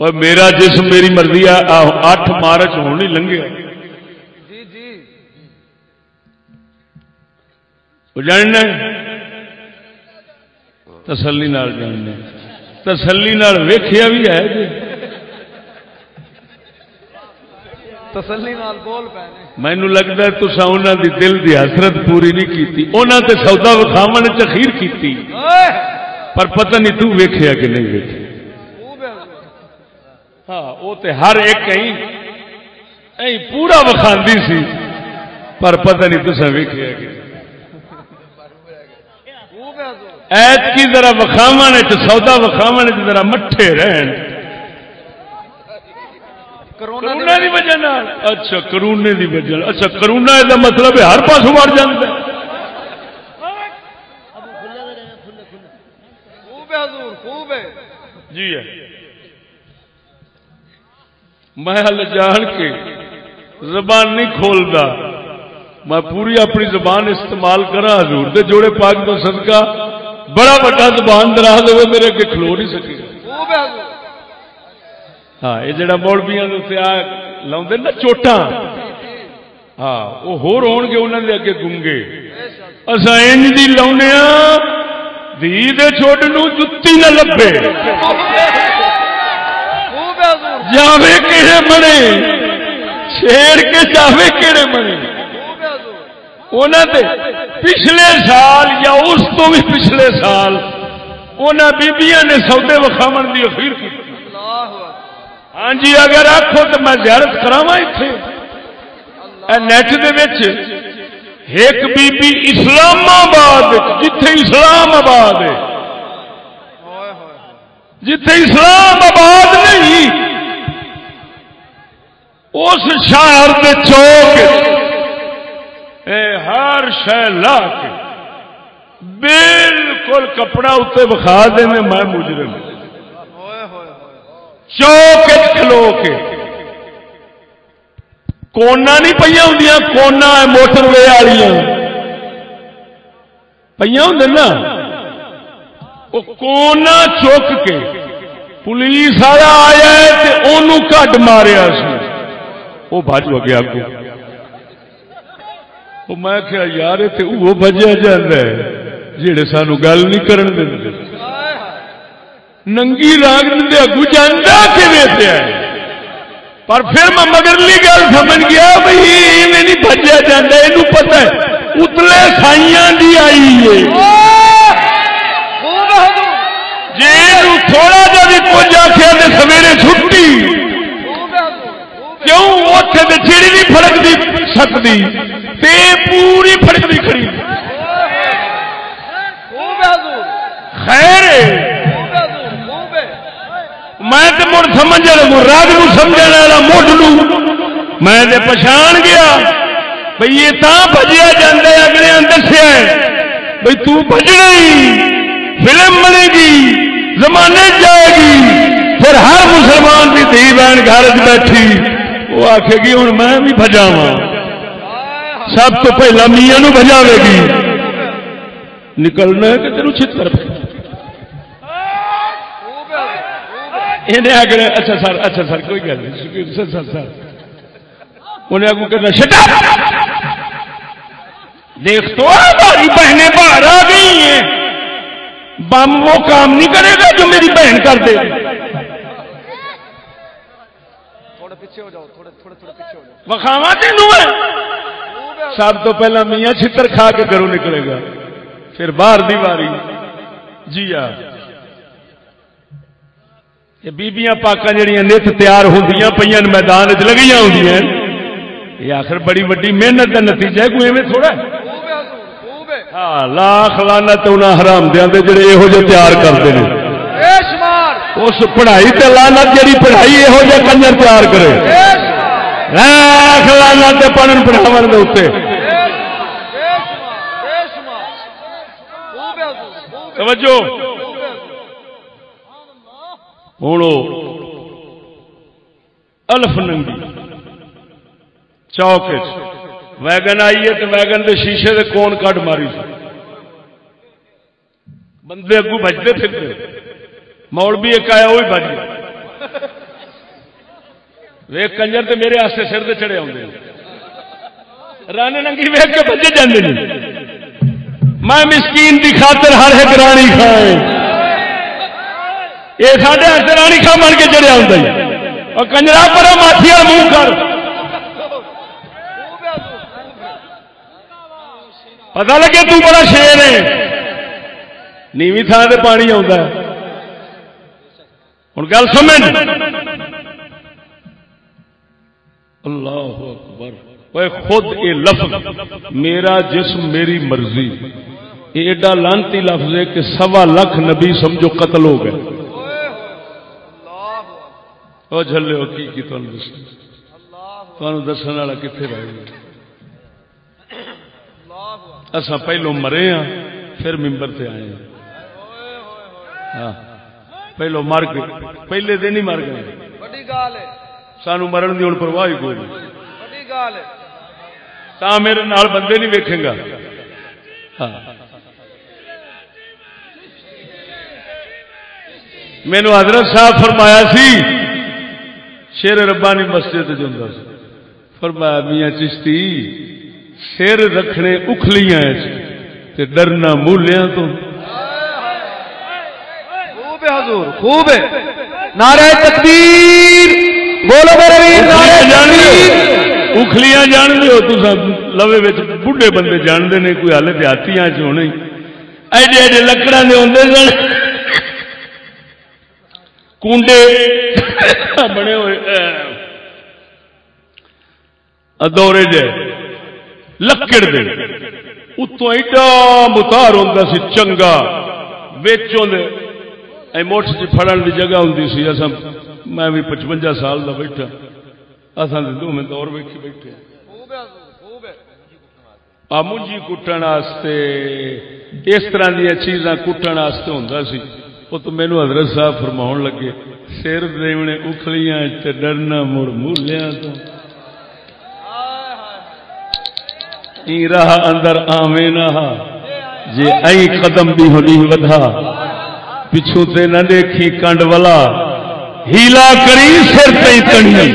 اور میرا جسم میری مرضی 8 مارچ ہونی لنگیا. جی جی. وہ جاننا تسلی نال جاننا. تسلی نال ویکھیا بھی ہے جی. تسلی نال بول پے نے. مینوں لگتا ہے تساں انہاں دی دل دی حسرت پوری نہیں کیتی. انہاں تے سودا وکھاون وچ اخیر کیتی پر پتہ نہیں تو ویکھیا کہ نہیں ویکھیا. ہاں وہ تے ہر ایک کہیں پورا وکھاندی سی پر پتہ نہیں تساں ویکھیا کہ ایت کی ذرا وکھاون وچ سودا وکھاون وچ ذرا مٹھے رہن. کرونا دی وجہ نال. اچھا کرونے دی وجہ. اچھا کرونا دا مطلب ہے ہر پاسوں وڑ جاندا. خوب ہے حضور خوب ہے. جی ہے. میں ہل جان کے زبان نہیں کھولتا. میں پوری اپنی زبان استعمال کرا حضور دے جوڑے پاک دا صدقہ. بڑا بڑا زبان دراز ہوئے میرے اگے کھلو نہیں سکے. خوب ہے حضور. ہاں یہ جڑا مولویاں دے آ لاؤندے نا چوٹاں ہاں وہ ہور ہون گے انہاں دے اگے گنگے. اساں انج دی لاونے آ دھی دے چھوٹ نو جُتی نہ لبے. جاوے کہڑے منے چھیڑ کے جاوے کہڑے منے. انہاں دے پچھلے سال یا اس تو بھی پچھلے سال انہاں بیبیاں نے سودے وکھاون دی اخیر کی. ہاں جی اگر آخو تو میں زیارت کراواں اتنے نیٹ دے وچ ایک بی بی اسلام آباد جتھے اسلام آباد ہے جتھے اسلام آباد نہیں اس شہر دے چوک ہر شے لا کے بالکل کپڑا اتنے بخا دیں میں مجرم چوک کھلو کے کونا نہیں پہ ہوں کونا موٹر وے والی پہ ہوں نا وہ کونا چک کے پولیس والا آیا انہوں کٹ ماریا وہ بج گیا کو میں کیا یار وہ بجیا جاتا ہے جہے سانو گل نہیں کرن دے ننگی راگ دے اگو جانا کہ پر پھر میں مگرلی گل سمجھ گیا بھائی میں نہیں بجیا جاتا یہ پتا ہے اتلے سائیاں دی آئی ہے جی تھوڑا جا بھی کچھ آخیا تو سویرے چھٹی کیوں اتنے تو چڑی نہیں فرق دی سکتی تے پوری فرق دی کھڑی خیر میں تو مڑ سمجھ راگ نو سمجھنے والا مڈ لوں میں تے پچھان گیا بھئی یہ تاں بجیا جاندے اگلے دسیا بھئی تو بجنا ہی فلم بنے گی زمانے جائے گی پھر ہر مسلمان کی دھی بہن گھر بیٹھی وہ آکھے گی ہوں میں بھی بجاواں سب تو پہلا میاں نو بجاوے گی نکلنا ہے کہ تینوں چھتر پہ اگر اچھا سر کوئی گل نہیں سر انہیں آگوں کرنا شٹ دیکھ تو ہماری بہنیں باہر آ گئی ہیں، بم وہ کام نہیں کرے گا جو میری بہن کر دے. تھوڑے پیچھے ہو جاؤ، تھوڑے تھوڑے تھوڑے پیچھے ہو جاؤ. وکھاوا تینوں ہے. سب تو پہلا میاں چھتر کھا کے گھروں نکلے گا، پھر باہر دی واری. جی ہاں، یہ بیبیاں پاکاں جڑیاں نت تیار ہوندیاں پیاں میدان وچ لگیاں ہوندیاں، یہ آخر بڑی وڈی محنت کا نتیجہ ہے، کوئی ایویں تھوڑا. ہاں، لاکھ لعنت انہاں حرام دیاں دے جڑے یہو جے تیار کردے نے. اس پڑھائی تے لعنت جڑی پڑھائی یہو جے کنجر تیار کرے. لاکھ لعنت پڑھن پڑھاون دے اوتے. توجہ ہوں الف ننگی چوک ویگن آئی ہے تو ویگن دے شیشے دے کون کٹ ماری سی. بندے اگو بجتے پھر مولوی ایک آیا وہی بج گیا. ویک کنجر تے میرے آستے سر دے چڑھے آتے رانے ننگی ویک کے بجے جاندے نہیں. میں مسکین دی خاطر ہر ایک رانی کھائے، یہ سارے ہاتھ رانی کھا بن کے چڑھیا ہوتا ہے. اور کنجرا پر ماتھیا منہ کر پتا لگے تو بڑا شیر ہے. نیوی تھان سے پانی آتا ہے. ہوں گل سمجھ. اللہ اکبر. خود یہ لفظ میرا جسم میری مرضی یہ ایڈا لانتی لفظ ہے کہ 1.25 لاکھ نبی سمجھو قتل ہو گئے. وہ جھلے ہو کی تمہیں دسنے والا کتنے رہ گیا. اصا پہلو مرے ہاں پھر ممبر سے آئے ہیں. ہاں پہلو مر گئے، پہلے دن ہی مر گئے. سانو مرن دی ہوں پرواہ ہی کوئی نہیں. تا میرے نال بندے نہیں ویکھیں گا. مینو حضرت صاحب فرمایا سی شیر ربانی مسجد جاتا سی، فرمایا میاں چشتی سر رکھنے اکھلیاں تے ڈرنا مولیاں تو. خوب ہے حضور، خوب ہے. نعرہ تکبیر بولو میرے ویر، نعرہ تکبیر. اکھلیاں جان دے ہو تساں لوے وچ بڈھے بندے جانتے ہیں، کوئی حال دیہاتیاں چ ہونے ایڈے ایڈے لکڑاں دے ہوندے سن کنڈے بنے ہوئے ادورے جے لکڑ دے اتوں ایڈا متار ہوندا سی چنگا وچوں دے اے موٹھ چ پھڑن دی جگہ ہوندی سی. اساں میں بھی 55 سال دا بیٹھا، اساں دے دوویں دور ویکھی بیٹھے. منجی کٹن واسطے اس طرح دیا چیزاں کٹن واسطے ہوندا سی. وہ تو مینو حضرت صاحب فرماؤن لگے سر دیونے اکھلیاں تے ڈرنا مڑ مولیاں تو. ای راہ اندر آویں نہ جے ائی قدم بھی ہونی ودھا پچھوں تے نہ دیکھی کنڈ والا ہیلا کری سر تے تنی.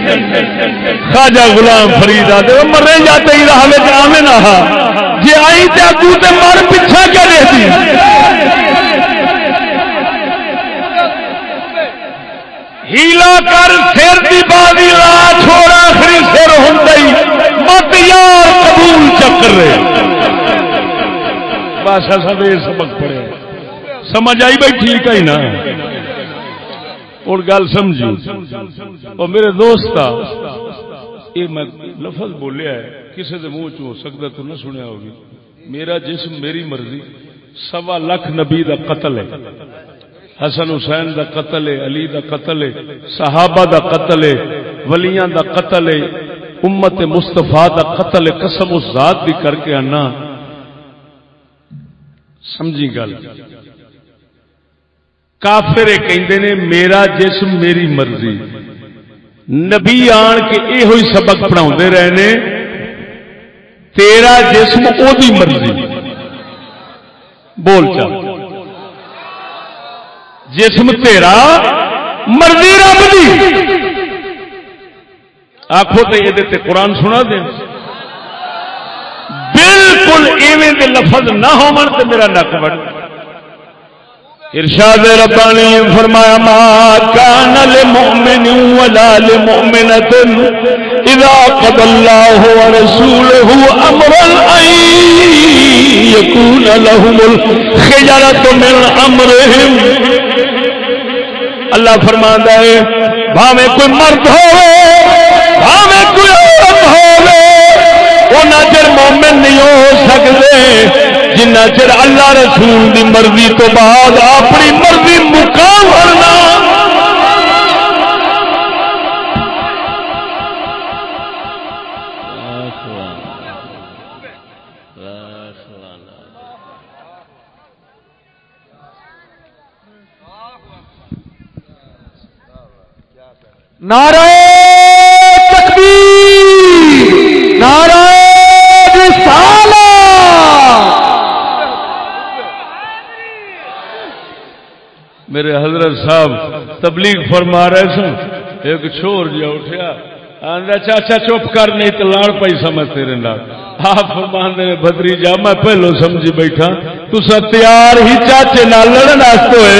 خواجہ غلام فرید آدے مرے جاتے ہی راہ وچ آویں نہ جے آئی تے اگوں تے مر پیچھے کیا رہتی. ہیلا کر سر دی بازی لا چھوڑا آخری سر ہوندی مت یار قبول چکر رہے. بس اصل یہ سبق پڑے سمجھ آئی بھائی ٹھیک ہے نا. اور گل سمجھی اور میرے دوست یہ میں لفظ بولیا ہے کسی دے منہ چ ہو سکتا تو نہ سنیا ہوگی. میرا جسم میری مرضی 1.25 لاکھ نبی دا قتل ہے. حسن حسین دا قتل ہے، علی دا قتل ہے، صحابہ دا قتل ہے، ولیاں دا قتل ہے، امت مصطفیٰ دا قتل ہے. قسم اس ذات دی کر کے آنا سمجھی گل. کافر کہندے نے میرا جسم میری مرضی. نبی آن کے یہ ہوئی سبق پڑھاؤندے رہے نے تیرا جسم او دی مرضی. بول چل جسم تیرا مرضی رب دی. آخو تو یہ قرآن سنا دیں بالکل بالکل ایویں دے لفظ نہ ہون تے میرا نک وڈ. ارشاد ربانی فرمایا ما کان للمؤمن ولا للمؤمنۃ اذا قضى الله ورسوله امرا ان يكون لهم الخيرة من امرهم. اللہ فرماندا ہے بھاویں کوئی مرد ہوے بھاویں کوئی عورت ہوے انہاں چر مومن نہیں ہو سکدے جنہ چر اللہ رسول دی مرضی تو بعد اپنی مرضی مقابلہ نعرہ تکبیر نعرہ رسالہ. میرے حضرت صاحب تبلیغ فرما رہے سن ایک چھوڑ جا اٹھیا آندا چاچا چپ کر نہیں تو لاڑ پئی سمجھ تیرے نال. آپ فرماندے نے بدری جا میں پہلو سمجھی بیٹھا تسا تیار ہی چاچے نال لڑن واسطے ہوئے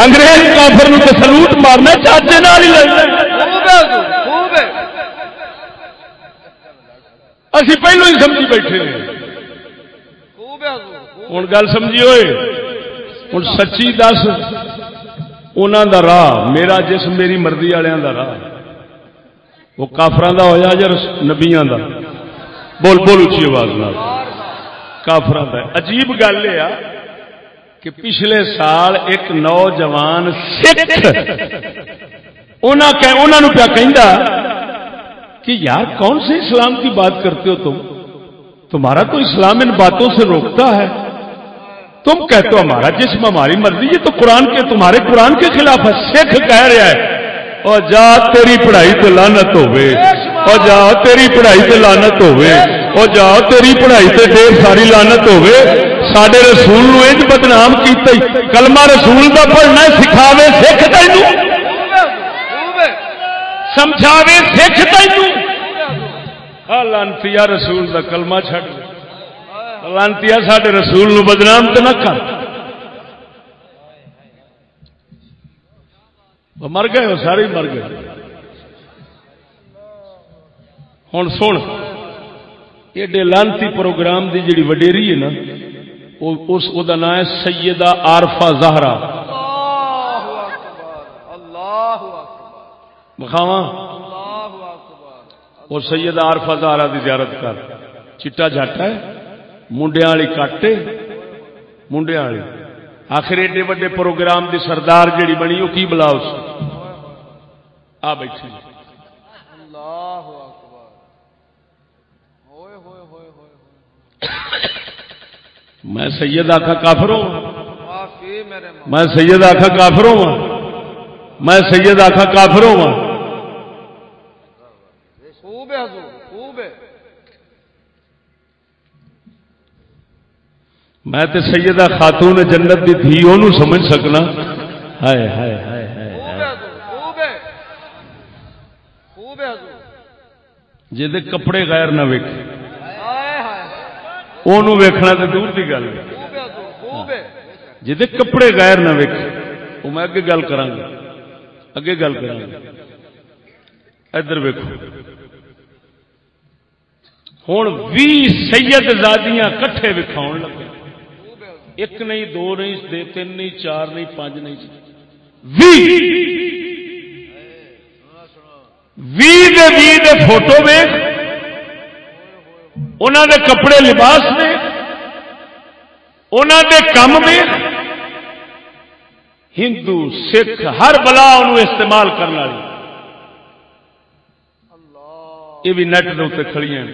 انگریز کافر نو تے سلوٹ مارنا چاچے نال ہی لڑنا. اسی پہلو ہی سمجھی بیٹھے ہوں گل سمجھی ہوئے. ہوں سچی دس انہوں دا راہ میرا جسم میری مرضی والوں دا راہ وہ کافران دا ہویا یا نبیاں دا؟ بول بول اچھی آواز نال. کافران دا. عجیب گل یہ کہ پچھلے سال ایک نوجوان سکھ انہوں پیا کہندا کہ یار کون سے اسلام کی بات کرتے ہو تم؟ تمہارا تو اسلام ان باتوں سے روکتا ہے. تم کہتے ہو ہمارا جسم ہماری مرضی، یہ تو قرآن کے تمہارے قرآن کے خلاف ہے. سکھ کہہ رہا ہے اور جا تیری پڑھائی تے لعنت ہوے، اور جا تیری پڑھائی تے لعنت ہوے، اور جا تیری پڑھائی تے ڈھیر ساری لعنت ہوے. ساڈے رسول نو انج بدنام کیتا ہی کلمہ رسول دا پڑھنا سکھاوے سکھ تینوں، سمجھاوے سکھ تینوں. لعنتیا رسول دا کلمہ چھڈ، لعنتیا ساڈے رسول نو بدنام تے نہ کر. وہ مر گئے، وہ سارے مر گئے. ہوں سن ایڈے لعنتی پروگرام دی جڑی وڈیری ہے نا اس دا نام ہے سیدہ عارفہ زہرا. بخاواں اور سیدہ عارفہ زہرا دی زیارت کر. چٹا جاٹا ہے، منڈیاں والی کاٹے، منڈیاں والی. آخر ایڈے وڈے پروگرام دی سردار جڑی بنی وہ کی بلا اس آ بیٹھی. میں سید آخا کافر ہوں، میں سید آخا کافر ہوں، میں سید آخا کافر ہوں. میں تے سیدہ خاتون جنت دی تھی انہوں سمجھ سکنا. ہائے ہائے ہائے ہائے جے کپڑے غیر نہ ویکھے انہوں ویکھنا تے دور دی گل. جے کپڑے غیر نہ ویکھے وہ میں اگے گل کراں گا، اگے گل کراں گا. ادھر ویکھو ہن 20 سید زادیاں کٹھے وکھاؤن لگے. ایک نہیں، دو نہیں، 3 نہیں، 4 نہیں، 5 نہیں، 20 دے فوٹو ویکھ، انہاں دے کپڑے لباس ویکھ، انہاں دے کم ویکھ. ہندو سکھ ہر بلا انہوں استعمال کرنے والی. یہ بھی نیٹ کے اتنے کھڑی ہیں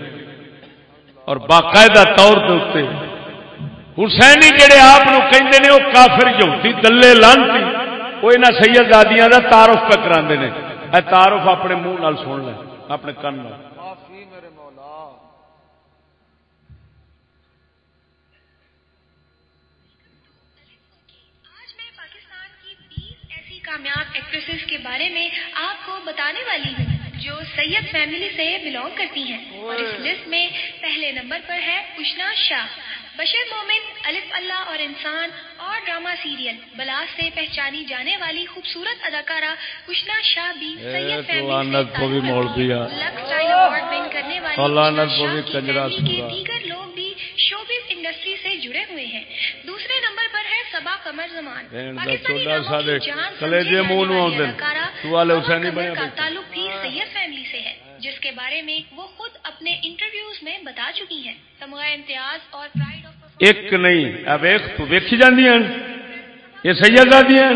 اور باقاعدہ طور کے حسینی جڑے آپ کہندے نے وہ کافر یہودی دلے لانتی وہ انہاں سیدادیاں دا تعارف پہ کراندے نے. اے تعارف اپنے منہ نال سن لے، اپنے کن نال. آج میں پاکستان کی 20 ایسی کامیاب ایکٹریسز کے بارے میں آپ کو بتانے والی ہوں جو سید فیملی سے بلانگ کرتی ہیں، اور اس لسٹ میں پہلے نمبر پر ہے اشنا شاہ۔ بشر مومن، الف اللہ اور انسان اور ڈرامہ سیریل بلاس سے پہچانی جانے والی خوبصورت اداکارہ اشنا شاہ بھی سید فیملی سے لکس اسٹائل ایوارڈ ون کرنے والی اشنا شاہ کی فیملی کے دیگر لوگ بھی شوبز انڈسٹری سے جڑے ہوئے ہیں۔ دوسرے نمبر پر ہے صبا قمر زمان، پاکستانی ناموں کی جان سمجھی جانے والی اداکارہ صبا قمر کا تعلق بھی سید فیملی سے ہے، جس کے بارے میں وہ خود اپنے انٹرویوز میں بتا چکی ہیں۔ تمغہ امتیاز اور پرائڈ آف ایک نہیں اب ایک تو ویکھی جاندیاں یہ سیدادیاں،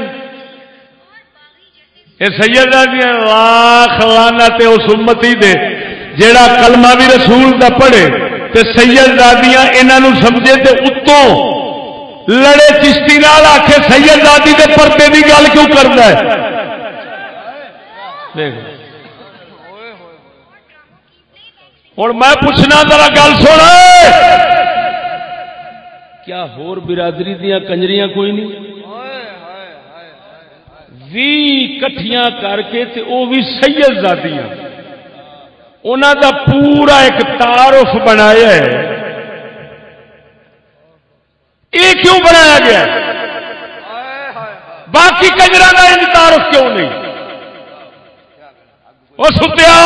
یہ سیدادیاں لاکھ لعنت اس امتی دے جیڑا کلمہ بھی رسول دا پڑھے تے سیدادیاں انہاں نو سمجھے تے اتوں لڑے چشتی نال آکھے سیدادی دے پردے دی گل کیوں کردا ہے؟ دیکھ ہن میں پوچھنا ذرا گل سن، کیا ہور برادری دیاں کنجریاں کوئی نہیں؟ 20 کٹھیاں کر کے تے او بھی سید زادیاں، انہاں دا پورا ایک تعارف بنایا ہے۔ یہ کیوں بنایا گیا ہے؟ باقی کنجراں دا ان تعارف کیوں نہیں؟ او ستیا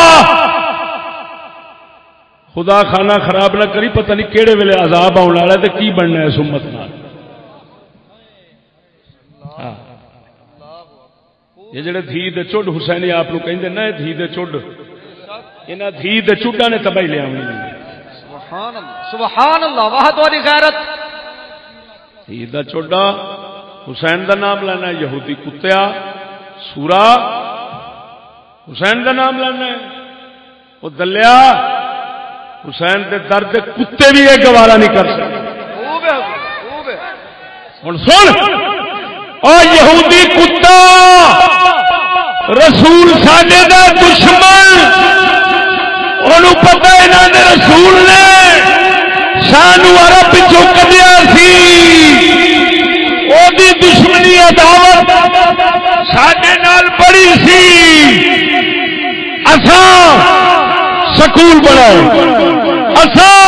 خدا خانہ خراب نہ کری، پتہ نہیں کیڑے ویلے عذاب آنے والا تے کی بننا ہے اس امت نال۔ یہ جڑے دھی دے چڈ حسینی آپ کو کہندے نا دھی دے چڈ، انہاں دھی دے چڈاں نے تباہی لے آونی۔ سبحان اللہ سبحان اللہ، واہ تہاڈی غیرت۔ دھی دا چڈا حسین دا نام لینا، یہودی کتیا سورا حسین دا نام لینا ہے، وہ دلیا حسین دے درد کتے بھی یہ گوارا نہیں کر سکتے۔ ہن سن، اور یہودی کتا رسول ساڈے دا دشمن، انہوں پتہ انہاں دے رسول نے سانو عرب چوں کڈیا سی، او دی دشمنی عداوت ساڈے نال بڑی سی، اساں سکول بنائے، اساں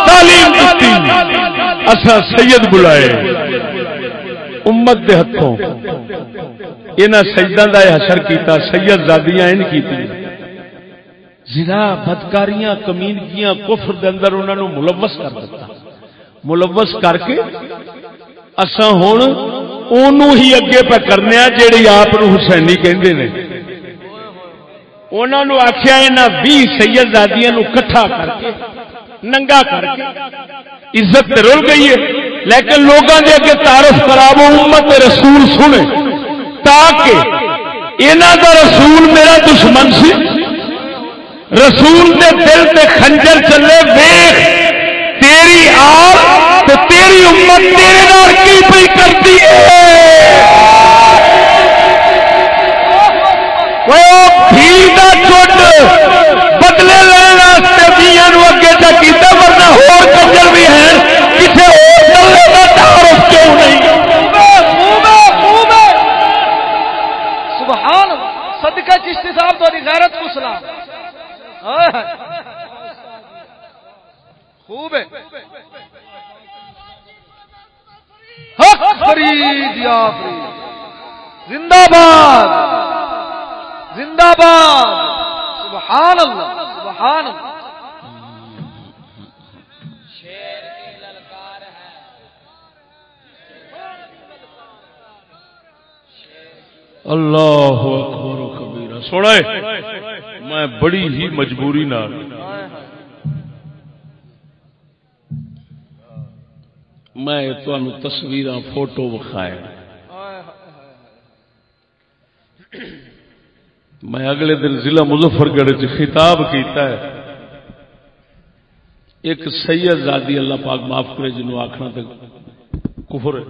تعلیم دیتی، اساں سید بلائے، امت دے ہتھوں انہاں سیداں دا حشر کیتا، سید زادیاں ان کیتی، زنا بدکاریاں کمینگیاں کفر دے اندر انہاں نو ملوث کر دیتا، ملوث کر کے اساں ہن اونوں ہی اگے پہ کرنے آ جڑی آپ نو حسینی کہندے نے۔ انہوں نے آخیا انہاں 20 سیدزادیاں نو کٹھا کر کے ننگا کر کے عزت تے رل گئی ہے، لیکن لوگوں کے اگے تعارف کراو امت رسول سنے، تاکہ انہاں دا رسول میرا دشمن سی، رسول دے دل تے خنجر چلے، ویکھ تیری آل تے تیری امت تیرے نال کی پئی کرتی ہے۔ بدلے لینا میاں اگے تک کیتا، ورنہ ہور کنجر بھی ہیں کسی اور دلے کا تعارف کیوں نہیں؟ سبحان صدقہ چشتی صاحب تو غیرت کو سلام، خوب ہے حق فرید یا فرید، زندہ باد زندہ باد، سبحان اللہ سبحان اللہ۔ شیر کی للکار ہے، اللہ اکبر و کبیرہ۔ سوڑے میں بڑی ہی مجبوری نال میں تانوں تصویراں فوٹو وکھائے، میں اگلے دن ضلع مظفر گڑھ خطاب کیتا ہے، ایک سید زادی اللہ پاک معاف کرے جنوں آکھنا تے کفر ہے،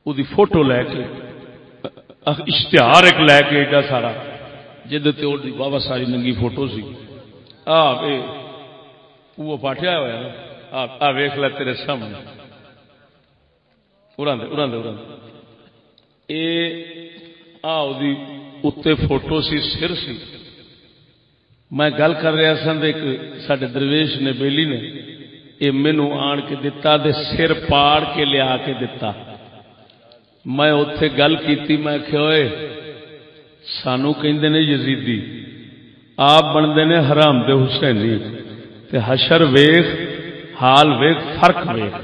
وہ دی فوٹو لے کے اشتہار ایک لے کے ایڈا سارا جدے تے دی بابا ساری ننگی فوٹو سی، وہ پاٹیا ہوا ہے نا، ویکھ لے تیرے سامنے اڑاندے اے دی اتنے فوٹو سی سر سی میں گل کر رہا سن ایک سڈے درویش نے بیلی نے یہ مینو آن کے دتا دے سر پاڑ کے لیا کے دتا میں اتے گل کی میں کہ ہوئے سانو کہندے نے یزیدی آپ بنتے نے حرام دے حسینی تے حشر ویخ حال ویخ فرق ویخ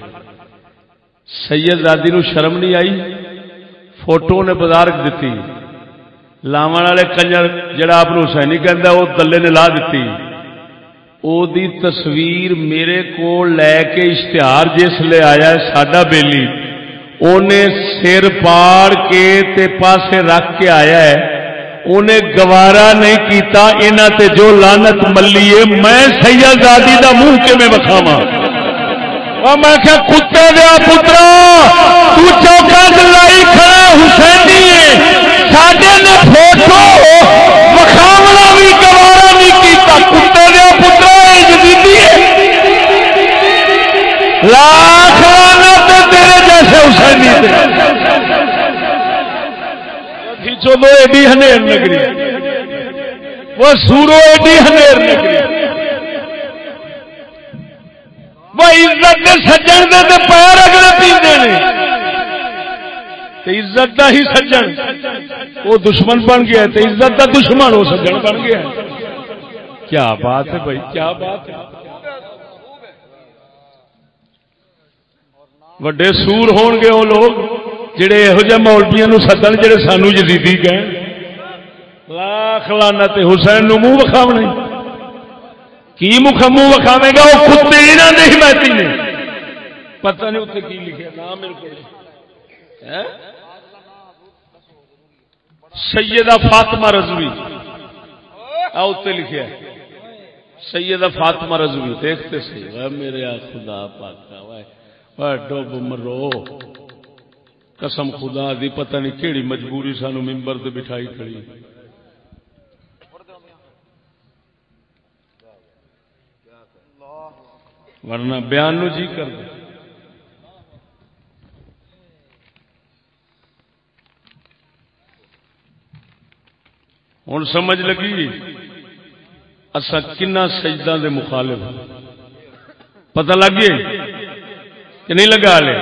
سید زادی نو شرم نہیں آئی فوٹو نے بازار دیتی لاون والے کنجر جڑا آپ حسینی کہندا وہ دلے نے لا دیتی او دی تصویر میرے کو لے کے اشتہار جس لے آیا ہے ساڈا بیلی انہیں سر پاڑ کے تے پاسے رکھ کے آیا ہے انہیں گوارا نہیں کیتا انہاں تے جو لعنت ملی ہے میں سید زادی دا منہ کے میں وکھاواں میں کہ کتے دیا پترا تو چوکا لائی کھڑا حسینی ساڈے نے فوٹو وکھاونا بھی گوارا نہیں کیتا کتے دیا پترا یزیدی ہے لاکھ لعنت تیرے جیسے حسینی تے چلو ایڈی ہنیر نگری وہ سورو ایڈی ہنیر نگری وہ عزت دے سجن دے تے پیر اگلے پیندے نے تے عزت دا ہی سجن وہ دشمن بن گیا تے عزت دا دشمن وہ سجن بن گیا کیا بات ہے بھائی کیا بات ہے وڈے سور ہون گے وہ لوگ جڑے یہو جہ مولویاں نو سدن جڑے سانو یزیدی کہن لاکھ لعنت حسین نو منہ وکھاونے کی منہ وکھاوے گا وہ کتے انہاں دے حمایتی نے پتہ نہیں اتنے کی لکھیا نام میرے کو سیدہ فاطمہ رضوی اتنے لکھیا سیدہ فاطمہ رضوی دیکھتے سی میرے خدا پاکا ڈب مرو قسم خدا دی پتہ نہیں کیڑی مجبوری سانو ممبر تے بٹھائی کھڑی ورنہ بیان نو جی کر دے ہن سمجھ لگی اسا کنا سجداں دے مخالف پتہ لگ گیا کہ نہیں لگا لے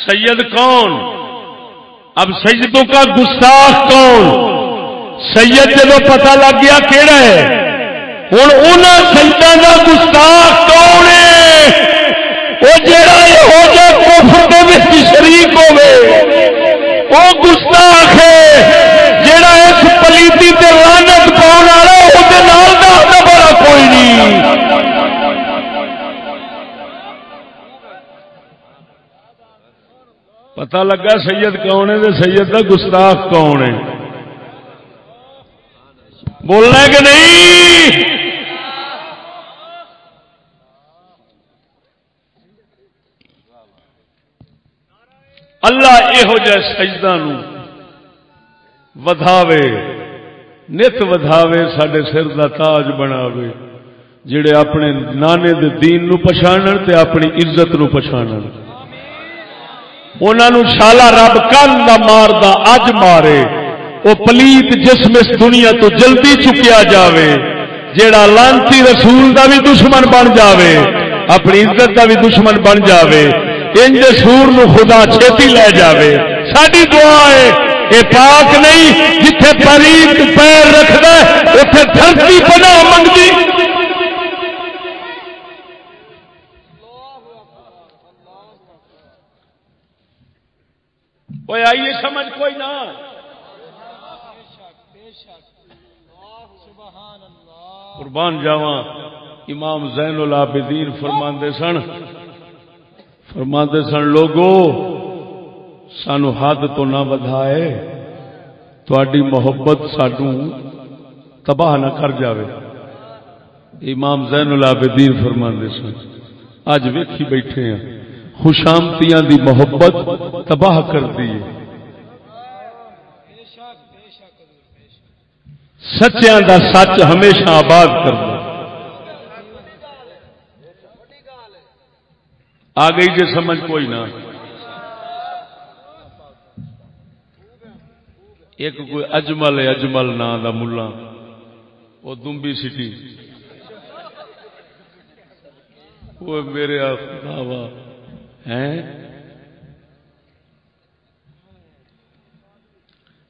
سید کون اب سجدوں کا گستاخ کون سید جب پتہ لگ گیا کیڑا ہے ہوں انہاں سجداں دا گستاخ کون ہے وہ جڑا یہو جے کفر دے وچ شریک ہوے وہ گستاخ ہے جڑا اس پلیتی تے لعنت پاؤن والا او دے نال دا بڑا کوئی نہیں پتہ لگا سید کون ہے تے سید دا گستاخ کون ہے بولنا ہے کہ نہیں اللہ یہو جہ سجدہ نو ودھاوے نت ودھاوے ساڈے سر دا تاج بناوے جڑے اپنے نانے دے دین نو پچھانن تے اپنی عزت نو پچھانن انہاں نو شالا رب کل دا مار دا اج مارے وہ پلیت جسم اس دنیا تو جلدی چکیا جاوے جیڑا لانتی رسول دا بھی دشمن بن جاوے اپنی عزت دا بھی دشمن بن جاوے انج سور نو خدا چھتی لے جاوے ساڈی دعا ہے اے پاک نہیں جتھے پلیت پیر رکھدا اوتھے دھرتی پناہ منگدی کوئی آئیے سمجھ کوئی نہ قربان جاواں امام زین العابدین فرماندے سن لوگو سانو حد تو نہ ودھائے تہاڈی محبت سانو تباہ نہ کر جاوے امام زین العابدین فرماندے سن اج ویکھی بیٹھے ہیں خوشامتیاں دی محبت تباہ کر دی سچیاں دا سچ ہمیشہ آباد کر دے آ گئی جے سمجھ کوئی نہ ایک کوئی اجمل ہے، اجمل نام دا ملا، وہ دمبی سٹی، وہ میرے خدا ہیں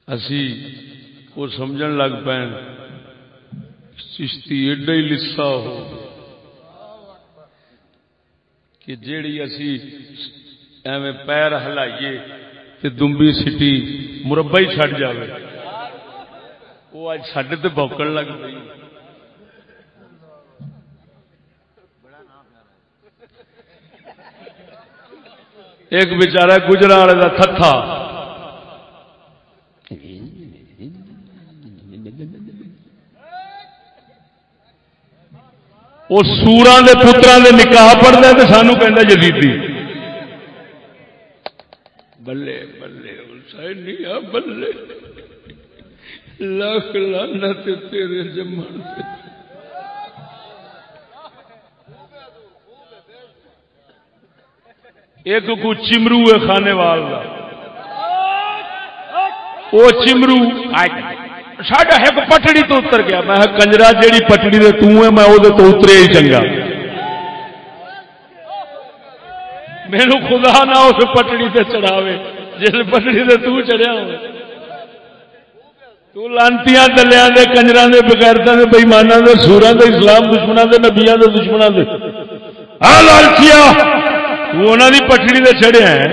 اسی وہ سمجھن لگ پین چشتی ایڈا ہی لسا ہو کہ جیڑی اسی ایویں پیر ہلائیے تے دمبی سٹی مربع ہی چھڈ جاوے، وہ اج ساڈے تے بوکن لگ پئی۔ ایک بیچارہ گجرالے دا تھتھا وہ سوراں دے پتراں دے نکاح پڑھدا تے سانو کہندا یزیدی۔ بلے بلے حسینی بلے، لاکھ لعنت تیرے جمن تے۔ ایک کو چمرو ہے خانے وال دا، وہ چمرو ساڈا ایک پٹڑی تو اتر گیا، میں کنجرا جیڑی پٹڑی دے تو ہے میں وہ تو اترے ہی چنگا، میرے خدا نہ اس پٹڑی سے چڑھاوے جس پٹڑی سے تو چڑھیا ہو، تو لانتیاں دلیاں دے کنجراں دے بغیرتاں دے بے ایماناں دے سوراں دے اسلام دشمناں دے نبیاں دے دشمناں دے آ لالچیا تو انہاں دی پٹڑی تے چڑھیا ہے،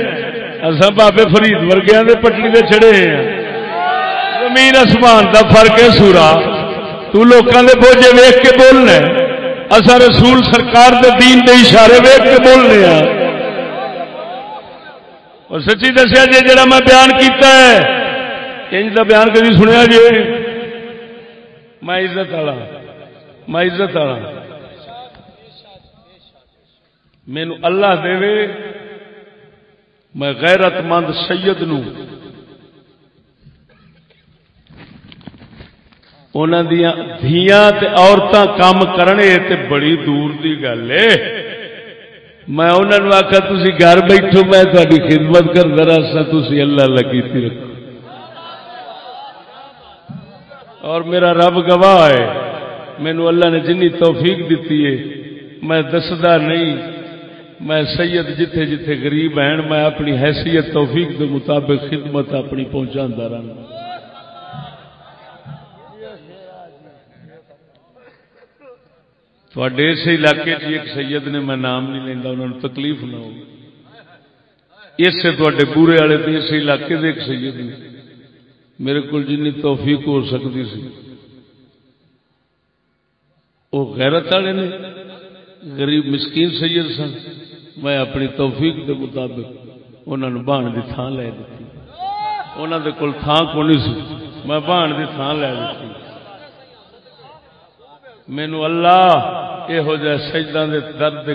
اساں بابے فرید ورگیاں دے پٹڑی تے چڑھے ہیں۔ زمین آسمان دا فرق ہے سورا، تو لوکاں دے بوجھے ویکھ کے بولنا ہے، اساں رسول سرکار دے دین دے اشارے ویکھ کے بولنے ہیں۔ اور سچی دسیا جی جڑا میں بیان کیتا ہے انج دا بیان کبھی سنیا جی؟ میں عزت والا، میں عزت والا، مینو اللہ دے میں غیرت مند سید نو انہاں دیاں دھیاں تے عورتاں کام کرنے تے بڑی دور دی گل ہے۔ میں انہوں نے آخیا تھی گھر بیٹھو میں تاری خدمت کرتا رہا، تھی اللہ اللہ کیتی رکھو، اور میرا رب گواہ ہے مینو اللہ نے جنی توفیق دیتی ہے میں دسدا نہیں، میں سید جتھے جتھے غریب ہیں میں اپنی حیثیت توفیق کے مطابق خدمت اپنی پہنچاتا رہا۔ تھوڑے اس علاقے چ ایک سید نے، میں نام نہیں لینا انہوں نے تکلیف نہ ہو، اس سے تھوڑے بورے والے تو اس علاقے کے ایک سید نے میرے کو جنی توفیق ہو سکتی سی، وہ غیرت والے نے، غریب مسکین سید سن، میں اپنی توفیق کے مطابق انہوں نے بہن کی تھان لے دیتی، انہوں نے کول تھان کو نہیں سی، میں بہن کی تھان لے دیتی۔ مینو اللہ یہو جہ سجدہ دے درد